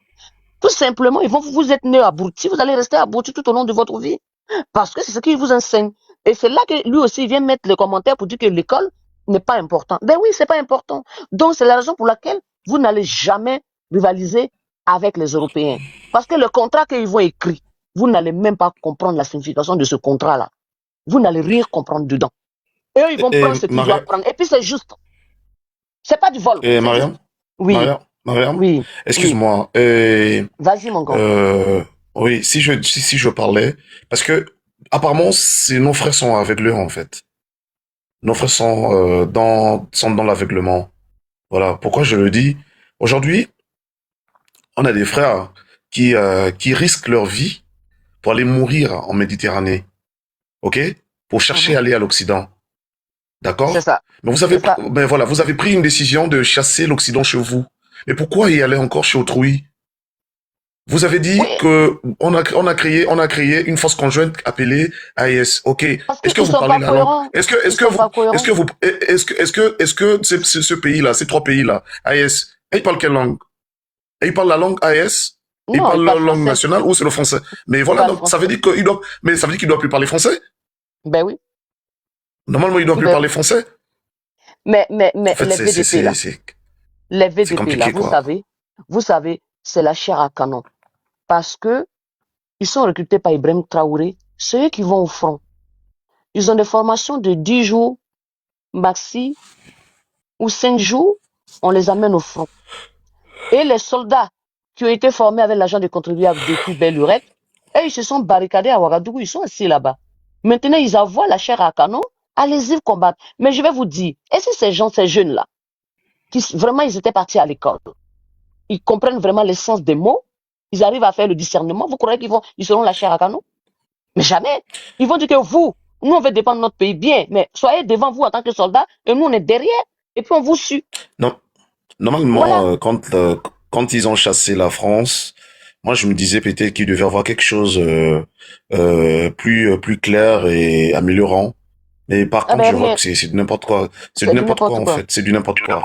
Tout simplement, vous êtes né à Bouti, vous allez rester à Bouti tout au long de votre vie. Parce que c'est ce qu'il vous enseigne. Et c'est là que lui aussi vient mettre les commentaires pour dire que l'école n'est pas important. Ben oui, c'est pas important. Donc c'est la raison pour laquelle vous n'allez jamais rivaliser avec les Européens. Parce que le contrat qu'ils vont écrire, vous n'allez même pas comprendre la signification de ce contrat-là. Vous n'allez rien comprendre dedans. Et eux, ils vont prendre ce qu'ils doivent prendre. Et puis c'est juste. C'est pas du vol. et C'est juste. Mariam, Oui, Mariam, oui, oui. excuse-moi, Vas-y, mon gars. oui, si je parlais, parce que, apparemment, nos frères sont aveuglés, en fait. Nos frères sont dans l'aveuglement. Voilà. Pourquoi je le dis? Aujourd'hui, on a des frères qui risquent leur vie pour aller mourir en Méditerranée. OK? Pour chercher à aller à l'Occident. D'accord? C'est ça. Mais vous avez, C'est ça. ben voilà, vous avez pris une décision de chasser l'Occident chez vous. Mais pourquoi y aller encore chez autrui? Vous avez dit Oui, que on a créé une force conjointe appelée AES. OK. parce Est-ce que qu'ils vous sont parlez pas la langue? cohérents. Est-ce que, Ils sont pas cohérents. ce pays-là, ces trois pays-là, AES, ils parlent quelle langue? Ils parlent la langue AES? Ils Non, parlent ils leur parlent langue français. nationale ou c'est le français? Mais Ils voilà, parlent donc ça veut français. dire qu'il doit, mais ça veut dire qu'il doit plus parler français? Ben oui. Normalement, il doit plus Ben, parler français. mais En fait, les VDP là, les c'est VDP là, compliqué, quoi. vous savez, c'est la chair à canon. Parce que ils sont recrutés par Ibrahim Traoré, ceux qui vont au front. Ils ont des formations de 10 jours, maxi, ou 5 jours, on les amène au front. Et les soldats qui ont été formés avec l'argent des contribuables depuis Belle Lurette, et ils se sont barricadés à Ouagadougou, ils sont assis là-bas. Maintenant, ils envoient la chair à canon, allez-y combattre. Mais je vais vous dire, est-ce que ces jeunes-là, qui vraiment ils étaient partis à l'école, ils comprennent vraiment l'essence des mots, ils arrivent à faire le discernement, vous croyez ils seront la chair à canon? Mais jamais. Ils vont dire que vous, nous on veut défendre notre pays bien, mais soyez devant vous en tant que soldats, et nous on est derrière, et puis on vous suit. Non, normalement, Voilà. quand ils ont chassé la France, moi je me disais peut-être qu'il devait y avoir quelque chose plus clair et améliorant. Mais par Ah contre, ben je vois rien, que c'est du n'importe quoi. C'est du c'est du n'importe quoi n'importe en quoi. fait. C'est du n'importe quoi.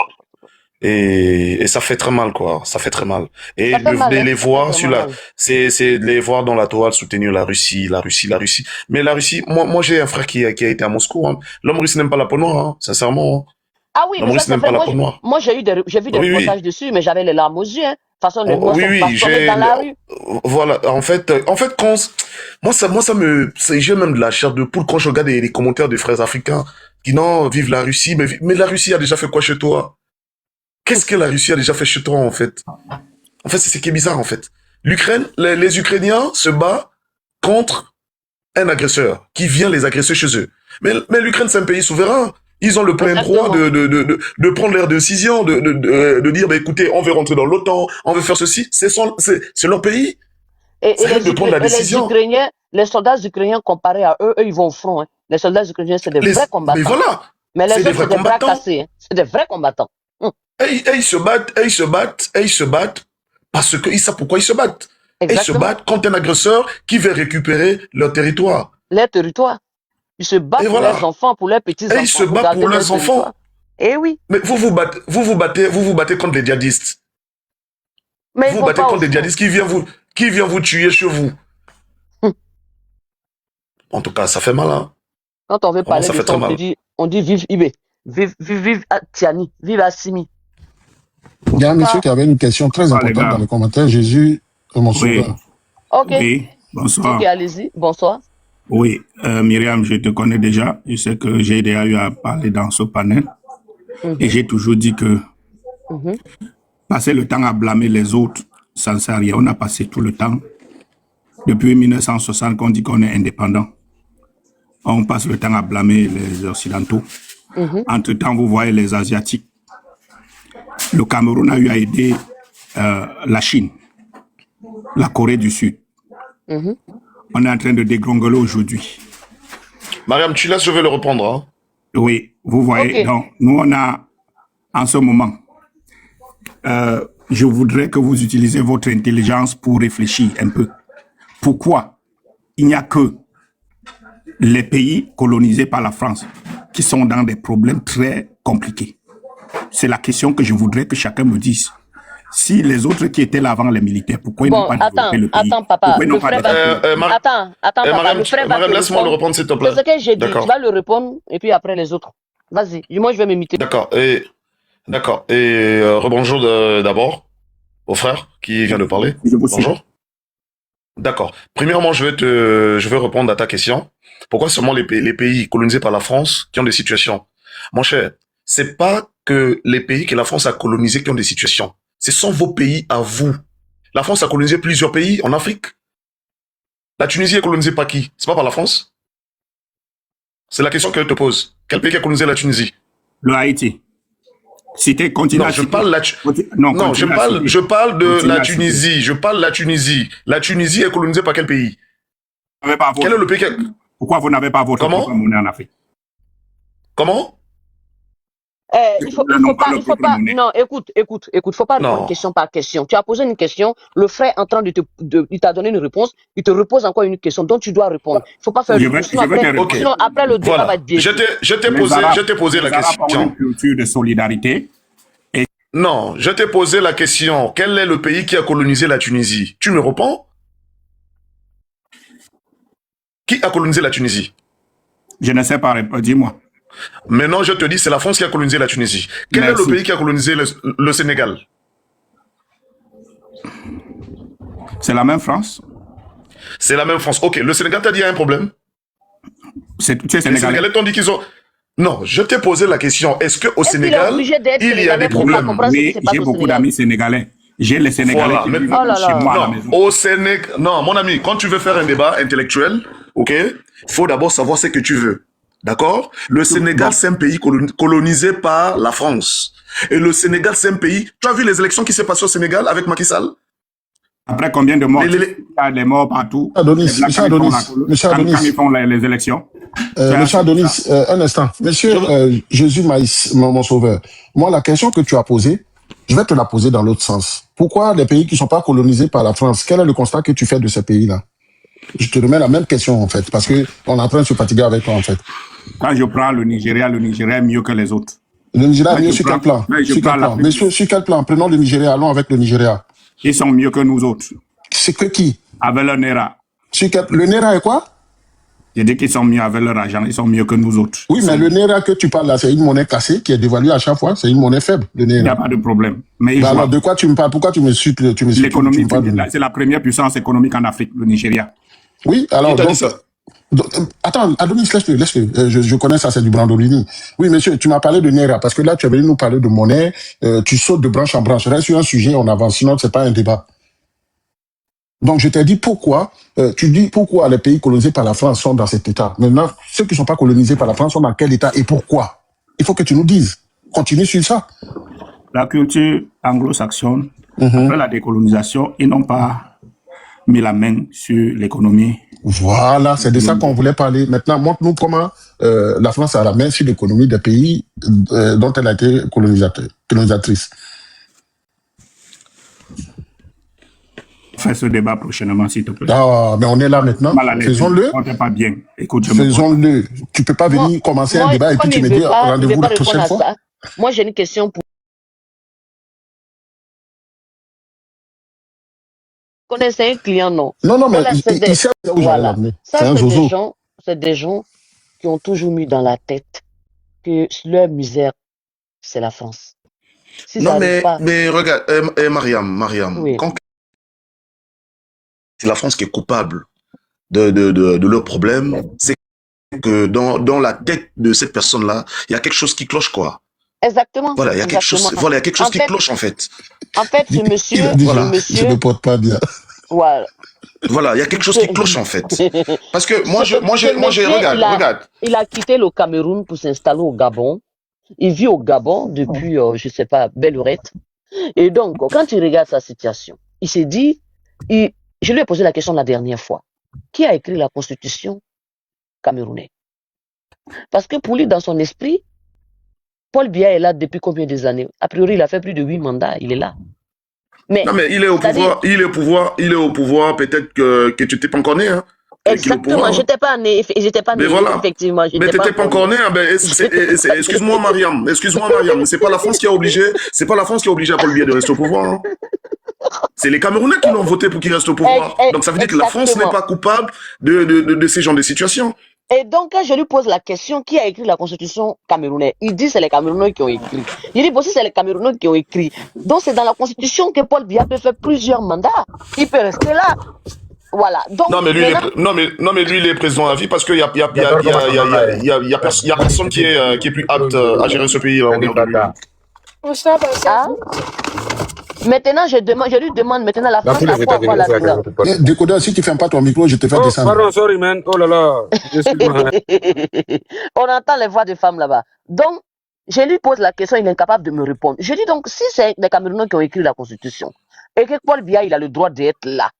Et ça fait très mal, quoi. Ça fait très mal. Et Ça fait mal, hein. les Ça fait voir sur vraiment la, mal. c'est de les voir dans la toile soutenir la Russie, la Russie, la Russie. Mais la Russie, moi j'ai un frère qui a été à Moscou, hein. L'homme russe n'aime pas la peau noire, hein, sincèrement, hein. Ah oui, L'homme mais ça russe c'est n'aime vrai. pas la peau noire. Moi j'ai vu des Oui, oui. reportages dessus, mais j'avais les larmes aux yeux, hein. De toute façon, les Noirs Oui, sont oui, bastonnés dans la rue. voilà. En fait, j'ai même de la chair de poule quand je regarde les commentaires des frères africains qui non, vive la Russie, mais la Russie a déjà fait quoi chez toi? Qu'est-ce que la Russie a déjà fait chez toi, en fait? En fait, c'est ce qui est bizarre, en fait. L'Ukraine, les Ukrainiens se battent contre un agresseur qui vient les agresser chez eux. Mais l'Ukraine, c'est un pays souverain. Ils ont le plein droit Exactement. de prendre leur décision, de dire, bah, écoutez, on veut rentrer dans l'OTAN, on veut faire ceci. C'est leur pays. Et C'est à eux de prendre la les décision. Ukrainiens, les soldats ukrainiens comparés à eux, ils vont au front, hein. Les soldats ukrainiens, c'est des vrais Mais combattants. voilà, Mais c'est les des autres, vrais c'est des bras combattants. cassés, hein. C'est des vrais combattants. Et ils se battent, et ils se battent, et ils se battent parce qu'ils savent pourquoi ils se battent. Et ils se Exactement. battent contre un agresseur qui veut récupérer leur territoire. Les territoires. Ils se battent Et pour voilà. leurs enfants, pour leurs Et petits-enfants. ils se battent garder pour leur leurs enfants. territoire. Eh oui. Mais vous vous battez contre les djihadistes. Mais Vous ils vous vont battez pas au contre des front. djihadistes qui vient vous tuer chez vous. En tout cas, ça fait mal, hein. Quand on veut Vraiment, parler ça de fait ça, très mal. on dit vive Ibé. Vive Tiani. Vive Assimi. Il y a un monsieur qui avait une question très Bonsoir les importante dans gars. les commentaires. Jésus, mon Oui, sauveur. Ok. oui, bonsoir. Ok, allez-y. Bonsoir. Oui, Myriam, je te connais déjà. Je sais que j'ai déjà eu à parler dans ce panel. Et j'ai toujours dit que passer le temps à blâmer les autres, ça ne sert à rien. On a passé tout le temps. Depuis 1960 qu'on dit qu'on est indépendant. On passe le temps à blâmer les Occidentaux. Entre-temps, vous voyez les Asiatiques. Le Cameroun a eu à aider la Chine, la Corée du Sud. On est en train de dégringoler aujourd'hui. Mariam, tu laisses, je vais le reprendre, hein. Oui, vous voyez. Ok. Donc, nous, on a, en ce moment, je voudrais que vous utilisiez votre intelligence pour réfléchir un peu. Pourquoi il n'y a que les pays colonisés par la France qui sont dans des problèmes très compliqués? C'est la question que je voudrais que chacun me dise. Si les autres qui étaient là avant les militaires, pourquoi ils n'ont Bon, pas développé le pays? attends, papa. Pourquoi ils n'ont Le pas frère va développé le pays? Attends, papa. Mariam, Le frère va te Mariam, laisse-moi le répondre. reprendre, s'il te plaît. C'est ce que j'ai dit. Tu D'accord. vas le répondre et puis après les autres. Vas-y. Moi, je vais m'imiter. D'accord. Et rebonjour d'abord au frère qui vient de parler. Je vous suis. Bonjour. D'accord. Premièrement, je vais répondre à ta question. Pourquoi seulement les pays colonisés par la France qui ont des situations? Mon cher, c'est pas que les pays que la France a colonisés qui ont des situations. Ce sont vos pays à vous. La France a colonisé plusieurs pays en Afrique. La Tunisie est colonisée par qui? C'est pas par la France? C'est la question que je te pose. Quel pays a colonisé la Tunisie? Le Haïti. Citer, continue Non, à je citer. parle Non, non, continue à citer. je parle de Continue la à citer. Tunisie. Je parle de la Tunisie. La Tunisie est colonisée par quel pays? n'avez pas Quel est le pays qui... Pourquoi vous n'avez pas votre Comment? propre monnaie en Afrique? Comment? Il faut pas, non, écoute, faut pas répondre question par question. Tu as posé une question, le frère est en train il t'a donné une réponse, il te repose encore une question dont tu dois répondre. Il faut pas faire sinon après le débat va être biaisé. Je t'ai posé la question. Une culture de solidarité. Non, je t'ai posé la question. Quel est le pays qui a colonisé la Tunisie? Tu me réponds? Qui a colonisé la Tunisie? Je ne sais pas, dis-moi. Maintenant, je te dis, c'est la France qui a colonisé la Tunisie. Quel est le pays qui a colonisé le Sénégal? C'est la même France. C'est la même France. Ok, le Sénégal t'a dit il y a un problème? Tu es Les Sénégalais. Sénégalais t'ont dit qu'ils ont... Non, je t'ai posé la question. Est-ce qu'au Sénégal, il y a des problèmes? Oui, j'ai beaucoup d'amis sénégalais. J'ai les Sénégalais qui vivent chez moi à la maison. Au Sénégal... Non, mon ami, quand tu veux faire un débat intellectuel, ok, il faut d'abord savoir ce que tu veux. D'accord? Le Sénégal, c'est un pays colonisé par la France. Et le Sénégal, c'est un pays... Tu as vu les élections qui s'est passées au Sénégal avec Macky Sall? Après combien de morts? Il y a des morts partout. Monsieur Adonis, quand ils font les élections. Monsieur Adonis, un instant. Monsieur Jésus Maïs, mon sauveur, moi, la question que tu as posée, je vais te la poser dans l'autre sens. Pourquoi les pays qui ne sont pas colonisés par la France, quel est le constat que tu fais de ces pays-là? Je te remets la même question, en fait, parce qu'on est en train de se fatiguer avec toi, en fait. Quand je prends le Nigeria est mieux que les autres. Le Nigeria est mieux sur quel plan? Mais sur quel plan? Prenons le Nigeria, allons avec le Nigeria. Ils sont mieux que nous autres. C'est que qui? Avec leur Naira. Le Naira est quoi? Je dis qu'ils sont mieux avec leur argent, ils sont mieux que nous autres. Oui, mais le Naira que tu parles là, c'est une monnaie cassée qui est dévaluée à chaque fois, c'est une monnaie faible, le Naira. Il n'y a pas de problème. Mais alors, de quoi tu me parles? Pourquoi tu me cites l'économie, c'est la première puissance économique en Afrique, le Nigeria. Oui, alors donc, attends, Adonis, laisse-le. Je connais ça, c'est du Brandolini. Oui, monsieur, tu m'as parlé de Naira, parce que là, tu es venu nous parler de monnaie, tu sautes de branche en branche. Reste sur un sujet, on avance, sinon c'est pas un débat. Donc, je t'ai dit pourquoi, tu dis pourquoi les pays colonisés par la France sont dans cet état. Maintenant, ceux qui ne sont pas colonisés par la France sont dans quel état et pourquoi? Il faut que tu nous dises. Continue sur ça. La culture anglo-saxonne, après la décolonisation, ils n'ont pas mis la main sur l'économie. Voilà, c'est de ça qu'on voulait parler. Maintenant, montre-nous comment la France a la main sur l'économie des pays dont elle a été colonisatrice. Faire ce débat prochainement, s'il te plaît. Ah, mais on est là maintenant. Faisons-le. On n'est pas bien. Écoute, faisons-le. Tu peux pas venir commencer un débat et puis tu me dis rendez-vous la prochaine fois. Moi, j'ai une question pour... Vous connaissez un client, non? Non, mais il sait où j'allais l'amener. Ça, c'est des gens qui ont toujours mis dans la tête que leur misère, c'est la France. Si non, mais regarde, Mariam, oui. Quand c'est la France qui est coupable de leurs problèmes, c'est que dans la tête de cette personne-là, il y a quelque chose qui cloche, quoi. Exactement. Voilà, il y a quelque chose, qui cloche, en fait. En fait, ce monsieur... Je ne porte pas bien. Voilà. Voilà, il y a quelque chose qui cloche, en fait. Parce que moi, regarde. Il a quitté le Cameroun pour s'installer au Gabon. Il vit au Gabon depuis, je ne sais pas, belle lurette. Et donc, quand il regarde sa situation, il s'est dit... Je lui ai posé la question la dernière fois. Qui a écrit la constitution camerounaise? Parce que pour lui, dans son esprit, Paul Biya est là depuis combien des années? A priori, il a fait plus de 8 mandats, il est là. Mais il est au pouvoir, peut-être que tu n'étais pas encore né. Hein. Exactement, je n'étais pas né, voilà. Effectivement. Mais tu n'étais pas encore né, excuse-moi Mariam, c'est pas la France qui a obligé à Paul Biya de rester au pouvoir. Hein. C'est les Camerounais qui l'ont voté pour qu'il reste au pouvoir. Donc ça veut dire que la France n'est pas coupable de ces genres de situations. Et donc, quand je lui pose la question, qui a écrit la constitution camerounaise? Il dit c'est les Camerounais qui ont écrit. Il dit aussi c'est les Camerounais qui ont écrit. Donc c'est dans la constitution que Paul Biya peut faire plusieurs mandats. Il peut rester là. Voilà. Donc, non, mais lui, il est président à vie parce qu'il y a personne qui est plus apte à gérer ce pays. Maintenant, je lui demande maintenant la France à quoi la couleur. Décodeur, si tu ne fermes pas ton micro, je te fais descendre. Pardon, sorry man. Oh là là. On entend les voix de femmes là-bas. Donc, je lui pose la question, il est incapable de me répondre. Je dis donc, si c'est les Camerounais qui ont écrit la Constitution, et que Paul Biya, il a le droit d'être là,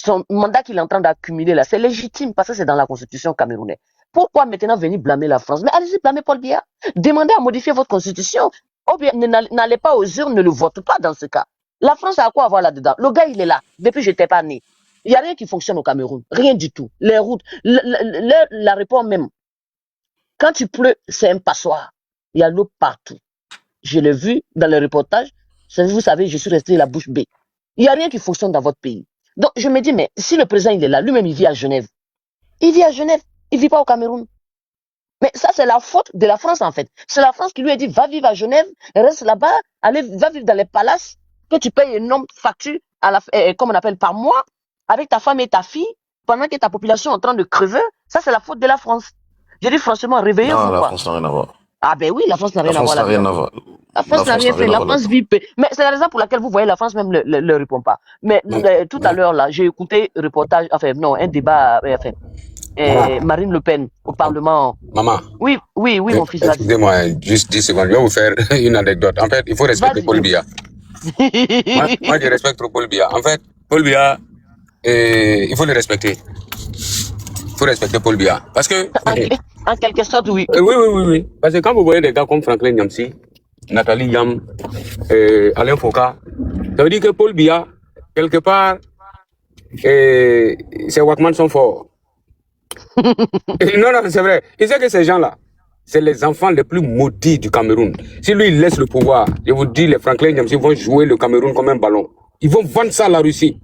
son mandat qu'il est en train d'accumuler là, c'est légitime parce que c'est dans la constitution camerounaise. Pourquoi maintenant venir blâmer la France? Mais allez-y blâmer Paul Biya. Demandez à modifier votre constitution. Ou bien n'allez pas aux urnes, ne le vote pas dans ce cas. La France a quoi avoir là-dedans? Le gars, il est là. Depuis que je n'étais pas né. Il n'y a rien qui fonctionne au Cameroun. Rien du tout. Les routes, l'aéroport même. Quand il pleut, c'est un passoire. Il y a l'eau partout. Je l'ai vu dans le reportage. Vous savez, je suis resté la bouche bée. Il n'y a rien qui fonctionne dans votre pays. Donc, je me dis, mais si le président, il est là, lui-même, il vit à Genève. Il vit à Genève. Il ne vit pas au Cameroun. Mais ça, c'est la faute de la France, en fait. C'est la France qui lui a dit, va vivre à Genève, reste là-bas, va vivre dans les palaces, que tu payes une énorme facture, comme on appelle, par mois, avec ta femme et ta fille, pendant que ta population est en train de crever. Ça, c'est la faute de la France. Je dis franchement, réveillez-vous. Non, la quoi. France n'a rien à voir. Ah ben oui, la France n'a rien à voir. La France n'a rien à voir. La France n'a rien fait. La France vit. Mais c'est la raison pour laquelle vous voyez la France même ne répond pas. Mais tout à l'heure là, j'ai écouté un reportage, un débat, Marine Le Pen au Parlement. Maman. Oui, mon fils. Excusez-moi, juste 10 secondes. Je vais vous faire une anecdote. En fait, il faut respecter Paul Biya. moi, je respecte trop Paul Biya. En fait, Paul Biya, il faut le respecter. Il faut respecter Paul Biya. Parce que. En quelque sorte, oui. Oui. Parce que quand vous voyez des gars comme Franklin Nyamsi, Nathalie Yam, Alain Foka, ça veut dire que Paul Biya, quelque part, ses Wakman sont forts. Non, c'est vrai. Il sait que ces gens-là, c'est les enfants les plus maudits du Cameroun. Si lui, il laisse le pouvoir, je vous dis, les Franklin Nyamsi vont jouer le Cameroun comme un ballon. Ils vont vendre ça à la Russie.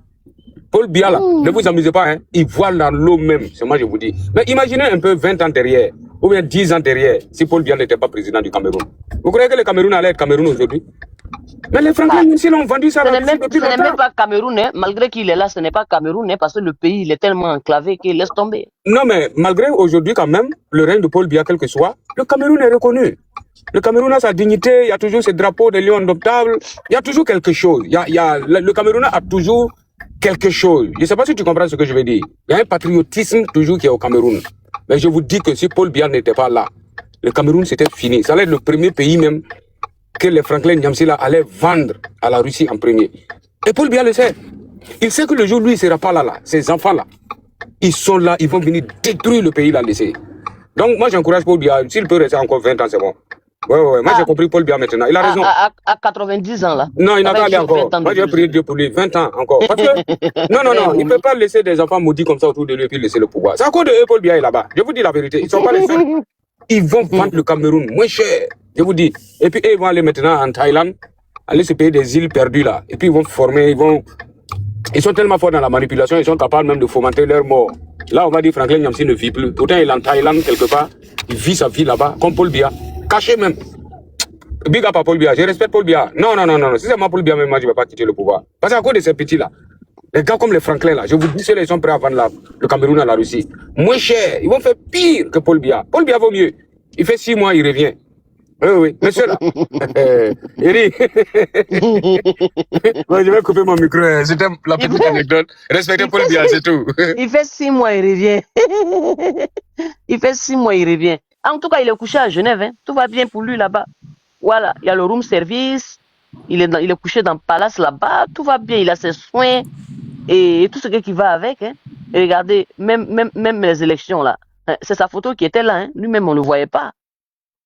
Paul Biya, là, ne vous amusez pas, hein. Il voit dans l'eau même, c'est moi je vous dis. Mais imaginez un peu 20 ans derrière, ou bien 10 ans derrière, si Paul Biya n'était pas président du Cameroun. Vous croyez que le Cameroun allait être Cameroun aujourd'hui? Mais les Franklin Nyamsi l'ont vendu ça à la Russie depuis longtemps. Ce n'est même pas Cameroun, hein. Malgré qu'il est là, ce n'est pas Cameroun, hein, parce que le pays il est tellement enclavé qu'il laisse tomber. Non, mais malgré aujourd'hui quand même, le règne de Paul Biya, quel que soit, le Cameroun est reconnu. Le Cameroun a sa dignité, il y a toujours ses drapeaux de lions indomptables, il y a toujours quelque chose. Le Cameroun a toujours quelque chose. Je ne sais pas si tu comprends ce que je veux dire. Il y a un patriotisme toujours qui est au Cameroun. Mais je vous dis que si Paul Biya n'était pas là, le Cameroun c'était fini. Ça allait être le premier pays même que les Franklin Nyamsi là allaient vendre à la Russie en premier. Et Paul Biya le sait. Il sait que le jour où lui il ne sera pas là, ces enfants là, ils sont là, ils vont venir détruire le pays là, laisser. Donc moi j'encourage Paul Biya, s'il peut rester encore 20 ans, c'est bon. Ouais. Moi j'ai compris Paul Biya maintenant. Il a raison. À 90 ans là. Non, il n'a pas allé encore. Moi j'ai prié Dieu pour lui. 20 ans encore. Parce que, non. Il ne peut pas laisser des enfants maudits comme ça autour de lui et puis laisser le pouvoir. C'est à cause de eux, Paul Biya est là-bas. Je vous dis la vérité. Ils ne sont pas les seuls. Ils vont vendre le Cameroun moins cher. Je vous dis. Et puis ils vont aller maintenant en Thaïlande, aller se payer des îles perdues là. Et puis ils vont former, ils sont tellement forts dans la manipulation, ils sont capables même de fomenter leur mort. Là, on va dire Franklin Nyamsi ne vit plus. Pourtant, il est en Thaïlande quelque part. Il vit sa vie là-bas, comme Paul Biya. Caché même. Big up à Paul Biya. Je respecte Paul Biya. Non. Si c'est moi Paul Biya, même moi, je ne vais pas quitter le pouvoir. Parce qu'à cause de ces petits-là, les gars comme les Franklin, là, je vous dis, ils sont prêts à vendre le Cameroun à la Russie. Moins cher. Ils vont faire pire que Paul Biya. Paul Biya vaut mieux. Il fait 6 mois, il revient. Oui. Monsieur là. Eri. Ouais, je vais couper mon micro. C'était la petite anecdote. Respectez Paul Biya, c'est tout. Il fait 6 mois, il revient. Il fait 6 mois, il revient. En tout cas, il est couché à Genève. Hein. Tout va bien pour lui là-bas. Voilà, il y a le room service. Il est couché dans le palace là-bas. Tout va bien. Il a ses soins et tout ce qui va avec. Hein. Et regardez, même les élections là. C'est sa photo qui était là. Hein. Lui-même, on ne le voyait pas.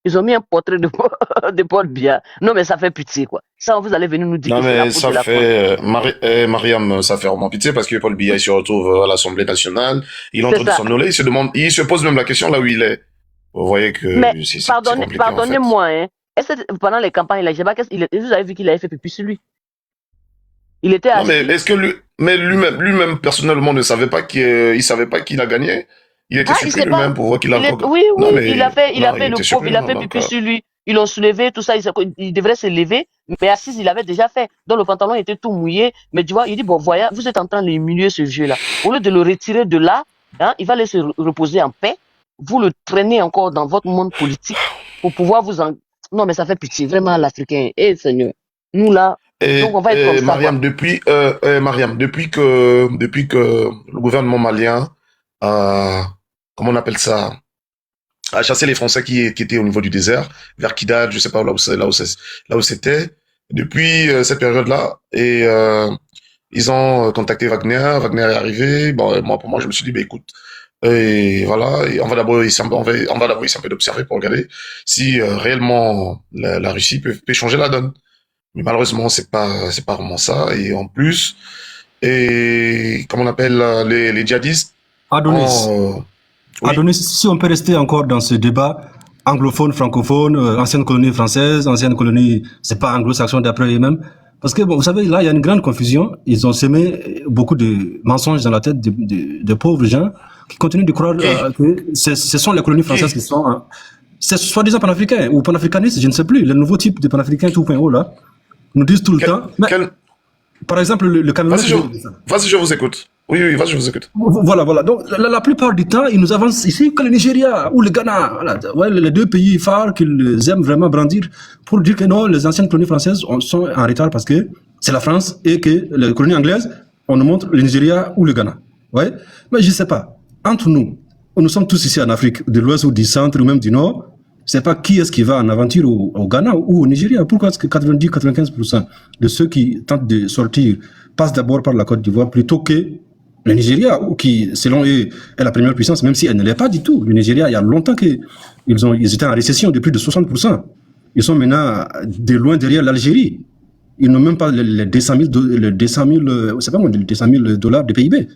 Ils ont mis un portrait de Paul Biya. Non, mais ça fait pitié, quoi. Ça, vous allez venir nous dire non, que c'est la mais faute ça de la fait, Mariam, ça fait vraiment pitié parce que Paul Biya, il se retrouve à l'Assemblée nationale. Il entre de s'enrôler, il se pose même la question là où il est. Vous voyez que c'est compliqué, pardonnez-moi, hein. Est-ce que pendant les campagnes, là, je sais pas, vous avez vu qu'il avait fait pipi sur lui? Il était assis. Non, mais est-ce que lui-même, personnellement, ne savait pas il savait pas qu'il a gagné? Il était surpris lui-même pour voir qu'il a Oui, non, mais il a fait le pauvre, il a fait pipi sur lui. Ils l'ont soulevé, tout ça, il devrait se lever, mais assis, il avait déjà fait. Donc le pantalon était tout mouillé, mais tu vois, il dit, bon, voyez, vous êtes en train de humilier ce jeu-là. Au lieu de le retirer de là, hein, il va laisser reposer en paix. Vous le traînez encore dans votre monde politique pour pouvoir vous en... Non, mais ça fait pitié, vraiment, l'Africain. Eh, Seigneur, nous là, donc on va être comme ça. Mariam, depuis que le gouvernement malien comment on appelle ça, a chassé les Français qui étaient au niveau du désert, vers Kidal, je sais pas là où c'était. Depuis cette période-là, et Ils ont contacté Wagner. Wagner est arrivé. Bon, moi, pour moi, je me suis dit, bah, écoute, et voilà, et on va d'abord essayer un peu d'observer pour regarder si réellement la Russie peut changer la donne. Mais malheureusement, c'est pas vraiment ça. Et en plus, et comment on appelle les djihadistes Adonis, oui. Adonis, si on peut rester encore dans ce débat anglophone, francophone, ancienne colonie française, ancienne colonie, c'est pas anglo-saxon d'après eux-mêmes. Parce que, bon, vous savez, là, il y a une grande confusion. Ils ont semé beaucoup de mensonges dans la tête de pauvres gens qui continuent de croire que ce sont les colonies françaises qui sont... c'est soi-disant panafricains ou panafricanistes, je ne sais plus. Le nouveau type de panafricain 2.0, là, nous disent tout le temps... Mais, par exemple, le Cameroun... Vas-y, je vous écoute. Oui, vas-y, je vous écoute. Voilà. Donc, la plupart du temps, ils nous avancent ici que le Nigeria ou le Ghana. Voilà. Ouais, les deux pays phares qu'ils aiment vraiment brandir pour dire que non, les anciennes colonies françaises sont en retard parce que c'est la France et que les colonies anglaises, on nous montre le Nigeria ou le Ghana. Ouais. Mais je ne sais pas. Entre nous sommes tous ici en Afrique, de l'Ouest ou du Centre ou même du Nord. Je ne sais pas qui est-ce qui va en aventure au Ghana ou au Nigeria. Pourquoi est-ce que 90-95% de ceux qui tentent de sortir passent d'abord par la Côte d'Ivoire plutôt que le Nigeria, qui, selon eux, est la première puissance, même si elle ne l'est pas du tout. Le Nigeria, il y a longtemps qu'ils étaient en récession de plus de 60%. Ils sont maintenant de loin derrière l'Algérie. Ils n'ont même pas les 200 000 dollars de PIB.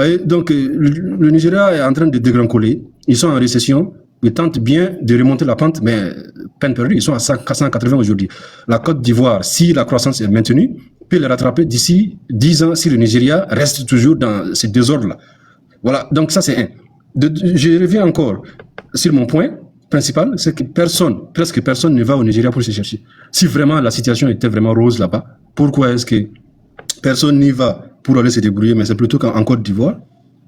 Et donc, le Nigeria est en train de dégringoler. Ils sont en récession. Ils tentent bien de remonter la pente, mais peine perdue. Ils sont à 480 aujourd'hui. La Côte d'Ivoire, si la croissance est maintenue, peut les rattraper d'ici 10 ans si le Nigeria reste toujours dans ces désordres-là. Voilà, donc ça c'est un. Je reviens encore sur mon point principal, c'est que presque personne ne va au Nigeria pour se chercher. Si vraiment la situation était vraiment rose là-bas, pourquoi est-ce que personne n'y va pour aller se débrouiller, mais c'est plutôt qu'en Côte d'Ivoire,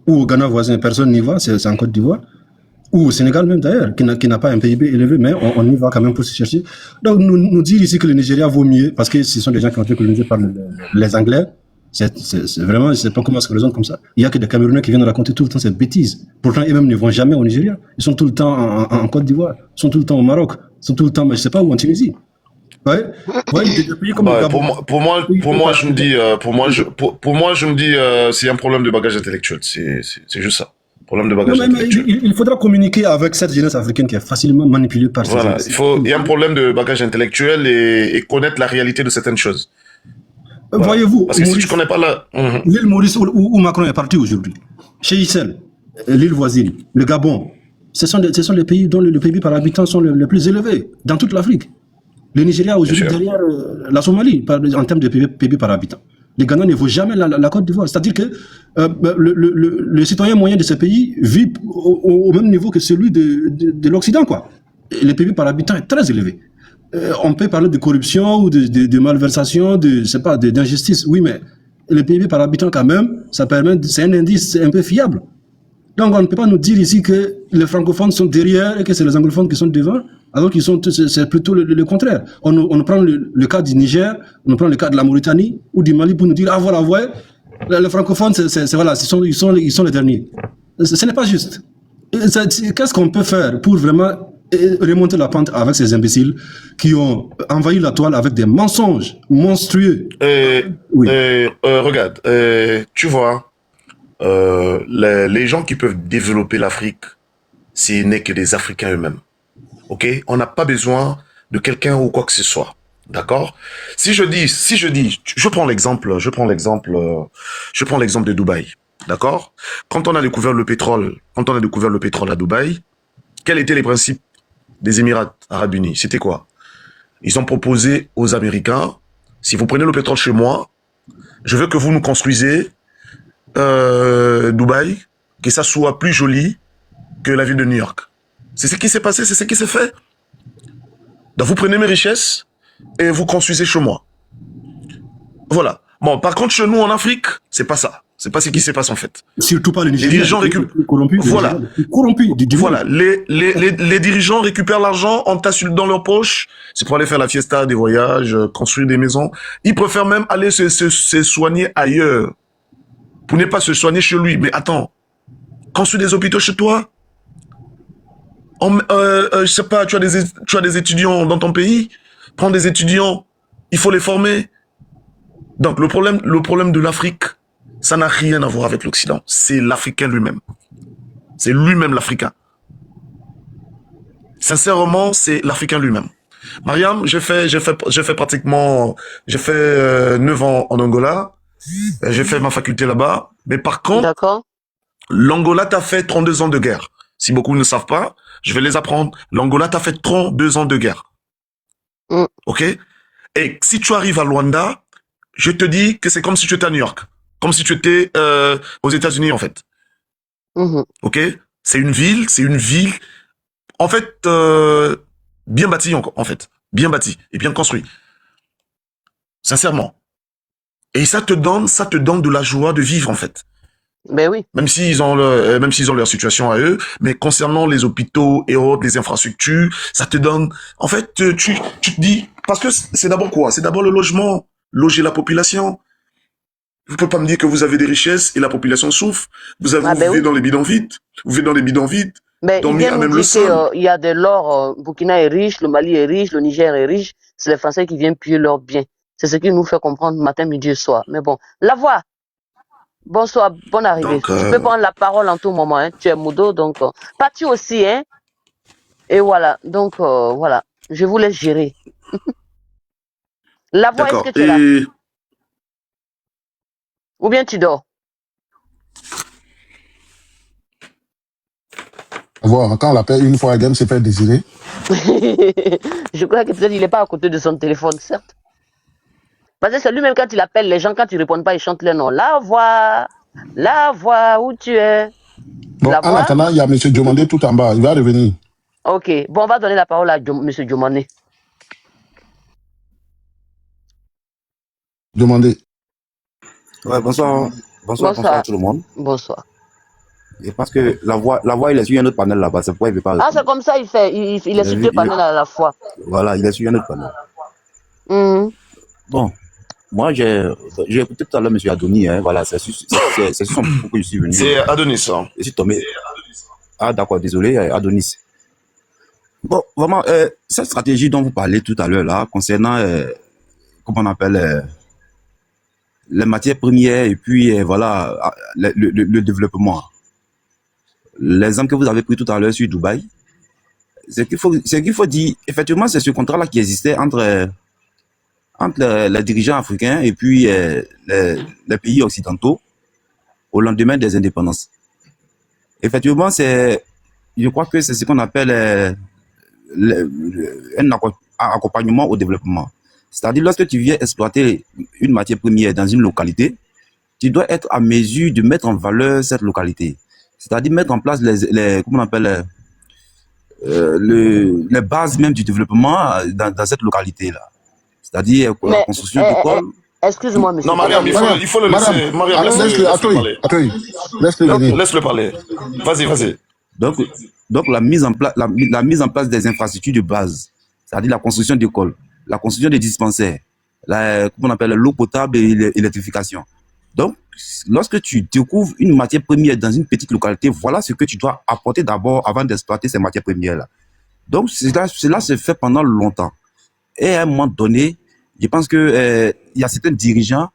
ou au Ghana voisin, personne n'y va, c'est en Côte d'Ivoire, ou au Sénégal même d'ailleurs, qui n'a pas un PIB élevé, mais on y va quand même pour se chercher. Donc nous dire ici que le Nigeria vaut mieux, parce que ce sont des gens qui ont été colonisés par les Anglais, c'est vraiment, je sais pas comment ça se raisonne comme ça. Il y a que des Camerounais qui viennent raconter tout le temps cette bêtise. Pourtant, eux-mêmes ne vont jamais au Nigeria. Ils sont tout le temps en Côte d'Ivoire, ils sont tout le temps au Maroc, ils sont tout le temps, je sais pas où, en Tunisie. Ouais, des pays comme le Gabon. Pour moi, je me dis, c'est un problème de bagage intellectuel. C'est juste ça. Problème de bagage intellectuel. Il faudra communiquer avec cette jeunesse africaine qui est facilement manipulée par ces Voilà, il y a un problème de bagage intellectuel et connaître la réalité de certaines choses. Voilà. Voyez-vous, parce que Maurice, si tu connais pas la... l'île Maurice où Macron est parti aujourd'hui, chez Issel, l'île voisine, le Gabon, ce sont les pays dont le PIB par habitant sont les plus élevés dans toute l'Afrique. Le Nigeria aujourd'hui derrière la Somalie en termes de PIB par habitant. Le Ghana ne vaut jamais la Côte d'Ivoire. C'est-à-dire que le citoyen moyen de ce pays vit au même niveau que celui de l'Occident, quoi. Et le PIB par habitant est très élevé. On peut parler de corruption ou de malversation, d'injustice, oui, mais le PIB par habitant quand même, c'est un indice un peu fiable. Donc on ne peut pas nous dire ici que les francophones sont derrière et que c'est les anglophones qui sont devant, alors qu'ils sont, c'est plutôt le contraire. On prend le cas du Niger, on prend le cas de la Mauritanie ou du Mali pour nous dire, ah voilà, ouais, les francophones, voilà, ils sont les derniers. Ce n'est pas juste. Qu'est-ce qu'on peut faire pour vraiment remonter la pente avec ces imbéciles qui ont envahi la toile avec des mensonges monstrueux? Oui. Regarde, tu vois, les gens qui peuvent développer l'Afrique, ce n'est que des Africains eux-mêmes. Ok, on n'a pas besoin de quelqu'un ou quoi que ce soit. D'accord? Si je dis, je prends l'exemple de Dubaï. D'accord? Quand on a découvert le pétrole à Dubaï, quels étaient les principes des Émirats Arabes Unis? C'était quoi? Ils ont proposé aux Américains, si vous prenez le pétrole chez moi, je veux que vous nous construisez Dubaï, que ça soit plus joli que la ville de New York. C'est ce qui s'est passé, c'est ce qui s'est fait. Donc vous prenez mes richesses et vous construisez chez moi. Voilà. Bon, par contre, chez nous en Afrique, c'est pas ça. C'est pas ce qui se passe en fait. Surtout pas les dirigeants récupèrent. Voilà. Voilà. Les dirigeants récupèrent l'argent, on tasse dans leur poche. C'est pour aller faire la fiesta, des voyages, construire des maisons. Ils préfèrent même aller se soigner ailleurs. Pour ne pas se soigner chez lui. Mais attends. Construire des hôpitaux chez toi. Je sais pas, tu as des étudiants dans ton pays. Prends des étudiants. Il faut les former. Donc, le problème de l'Afrique, ça n'a rien à voir avec l'Occident. C'est l'Africain lui-même. C'est lui-même l'Africain. Sincèrement, c'est l'Africain lui-même. Mariam, j'ai fait 9 ans en Angola. J'ai fait ma faculté là-bas. Mais par contre, l'Angola t'a fait 32 ans de guerre. Si beaucoup ne savent pas, je vais les apprendre. L'Angola t'a fait 32 ans de guerre. OK? Et si tu arrives à Luanda, je te dis que c'est comme si tu étais à New York. Comme si tu étais aux États-Unis, en fait. OK? C'est une ville, en fait, bien bâtie, en fait. Bien bâtie et bien construit. Sincèrement. Et ça te donne de la joie de vivre, en fait. Ben oui. Même s'ils ont leur situation à eux, mais concernant les hôpitaux et autres, les infrastructures, ça te donne, en fait, tu te dis, parce que c'est d'abord quoi? C'est d'abord le logement, loger la population. Vous pouvez pas me dire que vous avez des richesses et la population souffre. Vous vivez dans les bidonvilles. Vous vivez dans les bidonvilles. Mais il vient nous dire qu'il y a de l'or, Burkina est riche, le Mali est riche, le Niger est riche. C'est les Français qui viennent piller leurs biens. C'est ce qui nous fait comprendre matin, midi et soir. Mais bon, la voix. Bonsoir, bonne arrivée. Tu peux prendre la parole en tout moment. Hein. Tu es Moudo, donc Pati aussi. Hein. Et voilà, donc voilà. Je vous laisse gérer. La voix, est-ce que tu es là? Ou bien tu dors? Voir, quand on l'appelle une fois, Adam se fait désirer. Je crois que peut-être il n'est pas à côté de son téléphone, certes. Parce que c'est lui-même quand il appelle les gens, quand ils ne répondent pas, ils chantent leur nom. La voix, où tu es? Bon, en attendant, il y a M. Diomandé tout en bas, il va revenir. Ok, bon, on va donner la parole à M. Diomandé. Diomandé. Ouais, bonsoir à tout le monde. Bonsoir. Et parce que la voix, il est sur un autre panel là-bas, c'est pourquoi il ne veut pas répondre. Ah, c'est comme ça, il fait. Il est sur deux panels à la fois. Voilà, il est sur un autre panel. Bon, moi, j'ai écouté tout à l'heure M. Adonis, hein, voilà, c'est sur son propos que je suis venu. C'est Adonis, hein. Je suis tombé. Ah, d'accord, désolé, Adonis. Bon, vraiment, cette stratégie dont vous parlez tout à l'heure là, concernant, comment on appelle, les matières premières et puis, voilà, le développement. L'exemple que vous avez pris tout à l'heure sur Dubaï, c'est qu'il faut dire, effectivement, c'est ce contrat-là qui existait entre les dirigeants africains et puis les pays occidentaux au lendemain des indépendances. Effectivement, je crois que c'est ce qu'on appelle un accompagnement au développement. C'est-à-dire, lorsque tu viens exploiter une matière première dans une localité, tu dois être à mesure de mettre en valeur cette localité. C'est-à-dire mettre en place comment on appelle, les bases même du développement dans cette localité-là. C'est-à-dire la construction d'écoles. Excuse-moi, monsieur. Non, Mariam, il faut le laisser. Mariam, laisse-le parler. Vas-y. Donc la mise en place des infrastructures de base, c'est-à-dire la construction d'écoles, la construction des dispensaires, comment on appelle l'eau potable et l'électrification. Donc, lorsque tu découvres une matière première dans une petite localité, voilà ce que tu dois apporter d'abord avant d'exploiter ces matières premières-là. Donc, cela se fait pendant longtemps. Et à un moment donné, je pense que il y a certains dirigeants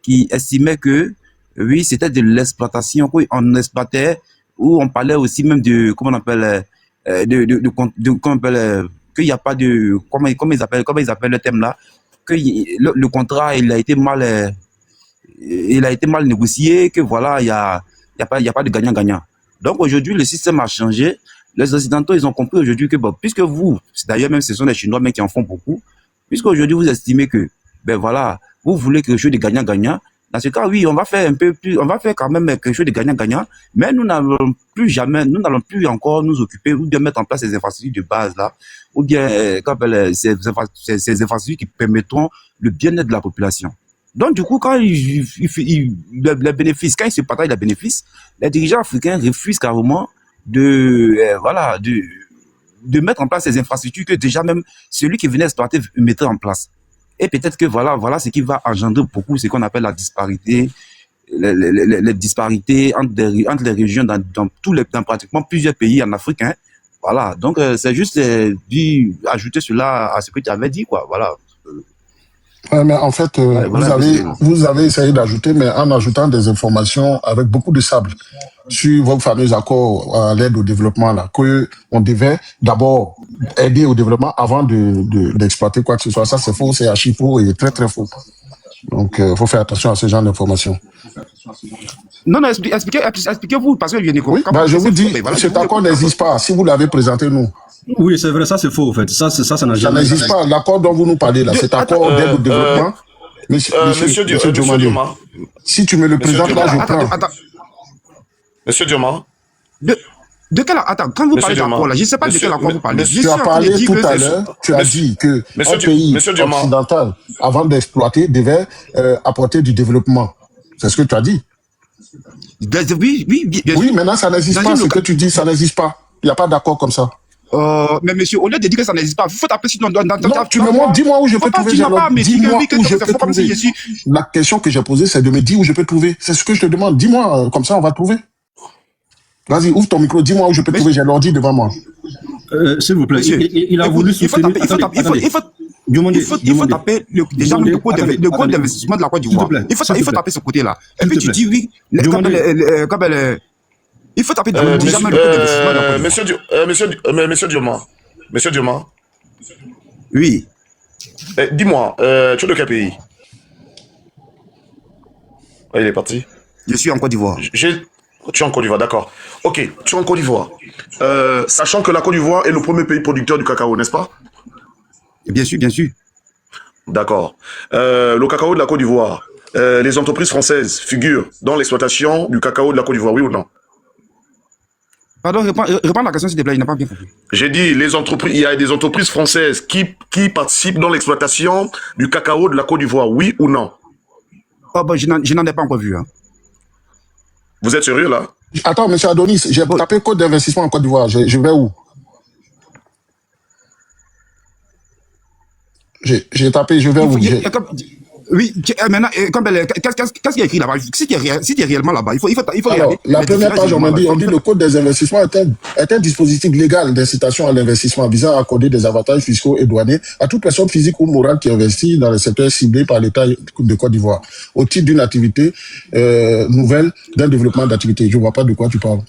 qui estimaient que, oui, c'était de l'exploitation, qu'on exploitait, où on parlait aussi même de, comment on appelle, qu'il n'y a pas de, comment ils appellent le thème là, que le contrat, il a été mal négocié, que voilà, il y a pas de gagnant-gagnant. Donc aujourd'hui, le système a changé. Les Occidentaux, ils ont compris aujourd'hui que, bon, puisque d'ailleurs même ce sont les Chinois mais qui en font beaucoup, puisque aujourd'hui vous estimez que, ben voilà, vous voulez quelque chose de gagnant-gagnant, dans ce cas, oui, on va faire quand même quelque chose de gagnant-gagnant, mais nous n'allons plus encore nous occuper ou bien mettre en place ces infrastructures de base là, ou bien ces infrastructures qui permettront le bien-être de la population. Donc, du coup, quand les bénéfices, quand ils se partagent les bénéfices, les dirigeants africains refusent carrément de mettre en place ces infrastructures que déjà même celui qui venait exploiter mettait en place. Et peut-être que voilà ce qui va engendrer beaucoup ce qu'on appelle la disparité, les disparités entre les régions dans pratiquement plusieurs pays en Afrique. Hein. Voilà, donc c'est juste ajouter cela à ce que tu avais dit, quoi. Voilà. Mais en fait, vous avez essayé d'ajouter, mais en ajoutant des informations avec beaucoup de sable sur vos fameux accords à l'aide au développement, là, que on devait d'abord aider au développement avant d'exploiter quoi que ce soit. Ça, c'est faux, c'est archi faux et très, très faux. Donc, faut faire attention à ce genre d'informations. Non, expliquez-vous, parce que oui, je vous dis, cet accord n'existe pas. Si vous l'avez présenté, nous. Oui, c'est vrai, ça c'est faux, en fait. Ça n'existe pas. L'accord dont vous nous parlez, là, cet accord d'aide au développement. Monsieur Dioma, si tu me le présentes là, je prends. Monsieur Dioma. De quel attends, quand vous parlez d'accord là, je ne sais pas de quel accord vous parlez. Tu as parlé tout à l'heure, tu as dit que un pays occidental, avant d'exploiter, devait apporter du développement. C'est ce que tu as dit. Oui, maintenant ça n'existe pas. Ce que tu dis, ça n'existe pas. Il n'y a pas d'accord comme ça. Mais monsieur, au lieu de dire que ça n'existe pas, il faut taper sur non, tu me montres, dis-moi où je peux trouver. Dis-moi où je peux trouver. La question que j'ai posée, c'est de me dire où je peux trouver. C'est ce que je te demande. Dis-moi, comme ça on va trouver. Vas-y, ouvre ton micro, dis-moi où je peux trouver. J'ai l'ordi devant moi. S'il vous plaît, il a voulu soutenir. Il faut taper le code d'investissement de la Côte d'Ivoire. Il faut taper ce côté-là. Et puis tu dis oui. Il faut taper le code d'investissement de la Côte d'Ivoire. Monsieur Dioma. Oui. Dis-moi, tu es de quel pays? Il est parti. Je suis en Côte d'Ivoire. Tu es en Côte d'Ivoire, d'accord. Ok, tu es en Côte d'Ivoire. Sachant que la Côte d'Ivoire est le premier pays producteur du cacao, n'est-ce pas? Bien sûr, bien sûr. D'accord. Le cacao de la Côte d'Ivoire, les entreprises françaises figurent dans l'exploitation du cacao de la Côte d'Ivoire, oui ou non? Pardon, réponds la question s'il te plaît, il n'a pas bien compris. J'ai dit, il y a des entreprises françaises qui participent dans l'exploitation du cacao de la Côte d'Ivoire, oui ou non? Oh, ben, je n'en ai pas encore vu. Hein. Vous êtes sérieux là? Attends, monsieur Adonis, j'ai tapé code d'investissement en Côte d'Ivoire. Je vais où? J'ai tapé, je vais où? Oui, maintenant, qu'est-ce qu'il y a écrit là-bas? Si tu es réellement là-bas, il faut Alors, la première page, on dit le code des investissements est un dispositif légal d'incitation à l'investissement visant à accorder des avantages fiscaux et douaniers à toute personne physique ou morale qui investit dans le secteur ciblé par l'État de Côte d'Ivoire au titre d'une activité nouvelle, d'un développement d'activité. Je ne vois pas de quoi tu parles.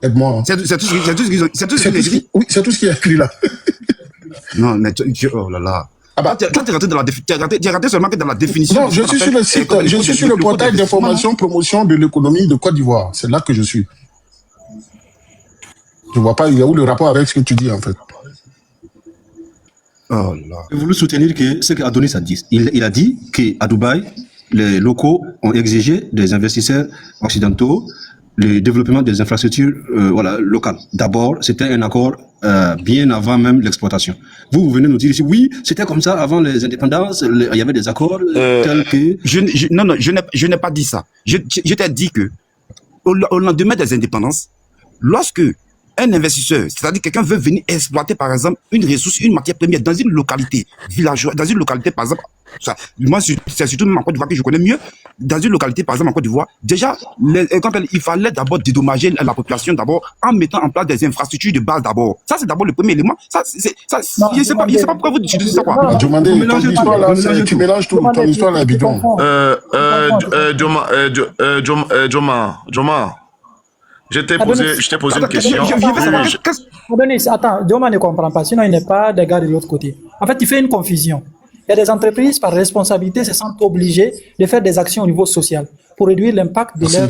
Aide-moi. Hein. C'est tout ce qui est écrit? Oui, c'est tout ce qui est écrit là. Non, mais oh là là. Ah bah, tu es rentré seulement que dans la définition. Non, je suis sur le site, je suis sur le portail d'information promotion de l'économie de Côte d'Ivoire. C'est là que je suis. Je vois pas, il y a où le rapport avec ce que tu dis en fait. Oh là. J'ai voulu soutenir que ce qu'Adonis a dit. Il a dit qu'à Dubaï, les locaux ont exigé des investisseurs occidentaux le développement des infrastructures locales. D'abord, c'était un accord bien avant même l'exploitation. Vous venez nous dire ici, oui, c'était comme ça avant les indépendances, il y avait des accords tels que... Non, je n'ai pas dit ça. Je t'ai dit que au lendemain des indépendances, lorsque un investisseur, c'est-à-dire quelqu'un veut venir exploiter par exemple une ressource, une matière première dans une localité villageoise, dans une localité par exemple, moi c'est surtout en Côte d'Ivoire que je connais mieux, dans une localité par exemple en Côte d'Ivoire, déjà il fallait d'abord dédommager la population d'abord en mettant en place des infrastructures de base d'abord. Ça c'est d'abord le premier élément. Je ne sais pas pourquoi vous utilisez ça quoi. Tu mélanges tout, ton histoire là, bidon. Joma. Je t'ai posé une question. Adonis, attends, Dioma ne comprend pas, sinon il n'est pas des gars de l'autre côté. En fait, il fait une confusion. Il y a des entreprises, par responsabilité, se sentent obligées de faire des actions au niveau social pour réduire l'impact de leur...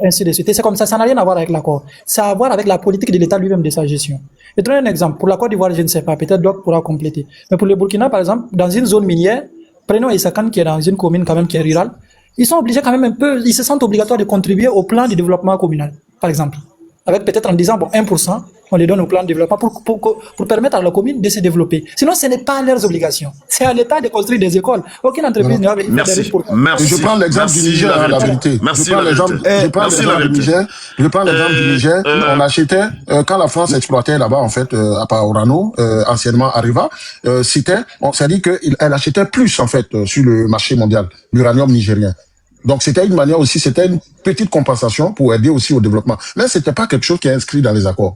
ainsi de suite. Et c'est comme ça n'a rien à voir avec l'accord. Ça a à voir avec la politique de l'État lui-même de sa gestion. Je te donne un exemple. Pour la Côte d'Ivoire, je ne sais pas, peut-être Doc pourra compléter. Mais pour le Burkina, par exemple, dans une zone minière, prenons Isakan qui est dans une commune quand même qui est rurale, ils sont obligés quand même un peu, ils se sentent obligatoires de contribuer au plan de développement communal, par exemple. Avec peut-être en disant, bon, 1%, on les donne au plan de développement pour permettre à la commune de se développer. Sinon, ce n'est pas leurs obligations. C'est à l'État de construire des écoles. Aucune entreprise ne va venir faire des risques pour ça. Merci. Je prends l'exemple du Niger, la vérité. Merci. Je prends l'exemple du Niger. On achetait, quand la France exploitait là-bas, en fait, à Paorano, anciennement Arriva, on s'est dit qu'elle achetait plus, en fait, sur le marché mondial, l'uranium nigérien. Donc, c'était une manière aussi, c'était une petite compensation pour aider aussi au développement. Mais c'était pas quelque chose qui est inscrit dans les accords.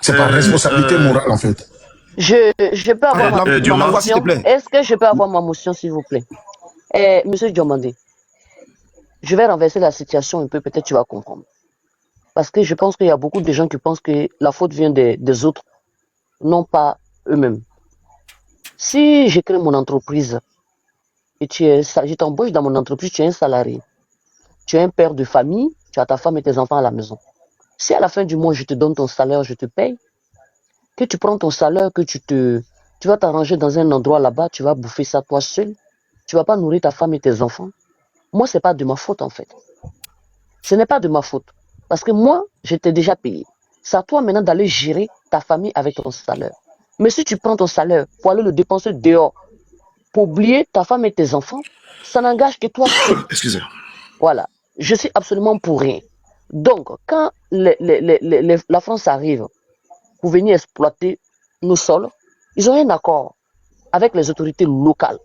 C'est par responsabilité morale, en fait. Je peux avoir ma La voix, s'il te motion. plaît. Est-ce que je peux avoir ma motion, s'il vous plaît? Monsieur Diomandé, je vais renverser la situation un peu, peut-être tu vas comprendre. Parce que je pense qu'il y a beaucoup de gens qui pensent que la faute vient des autres, non pas eux-mêmes. Si je crée mon entreprise et je t'embauche dans mon entreprise, tu es un salarié, tu es un père de famille, tu as ta femme et tes enfants à la maison. Si à la fin du mois, je te donne ton salaire, je te paye, que tu prends ton salaire, que tu vas t'arranger dans un endroit là-bas, tu vas bouffer ça toi seul, tu vas pas nourrir ta femme et tes enfants. Moi, c'est pas de ma faute en fait. Ce n'est pas de ma faute. Parce que moi, je t'ai déjà payé. C'est à toi maintenant d'aller gérer ta famille avec ton salaire. Mais si tu prends ton salaire pour aller le dépenser dehors, pour oublier ta femme et tes enfants, ça n'engage que toi seul. Excusez. Voilà. Je suis absolument pour rien. Donc, quand la France arrive pour venir exploiter nos sols, ils ont un accord avec les autorités locales.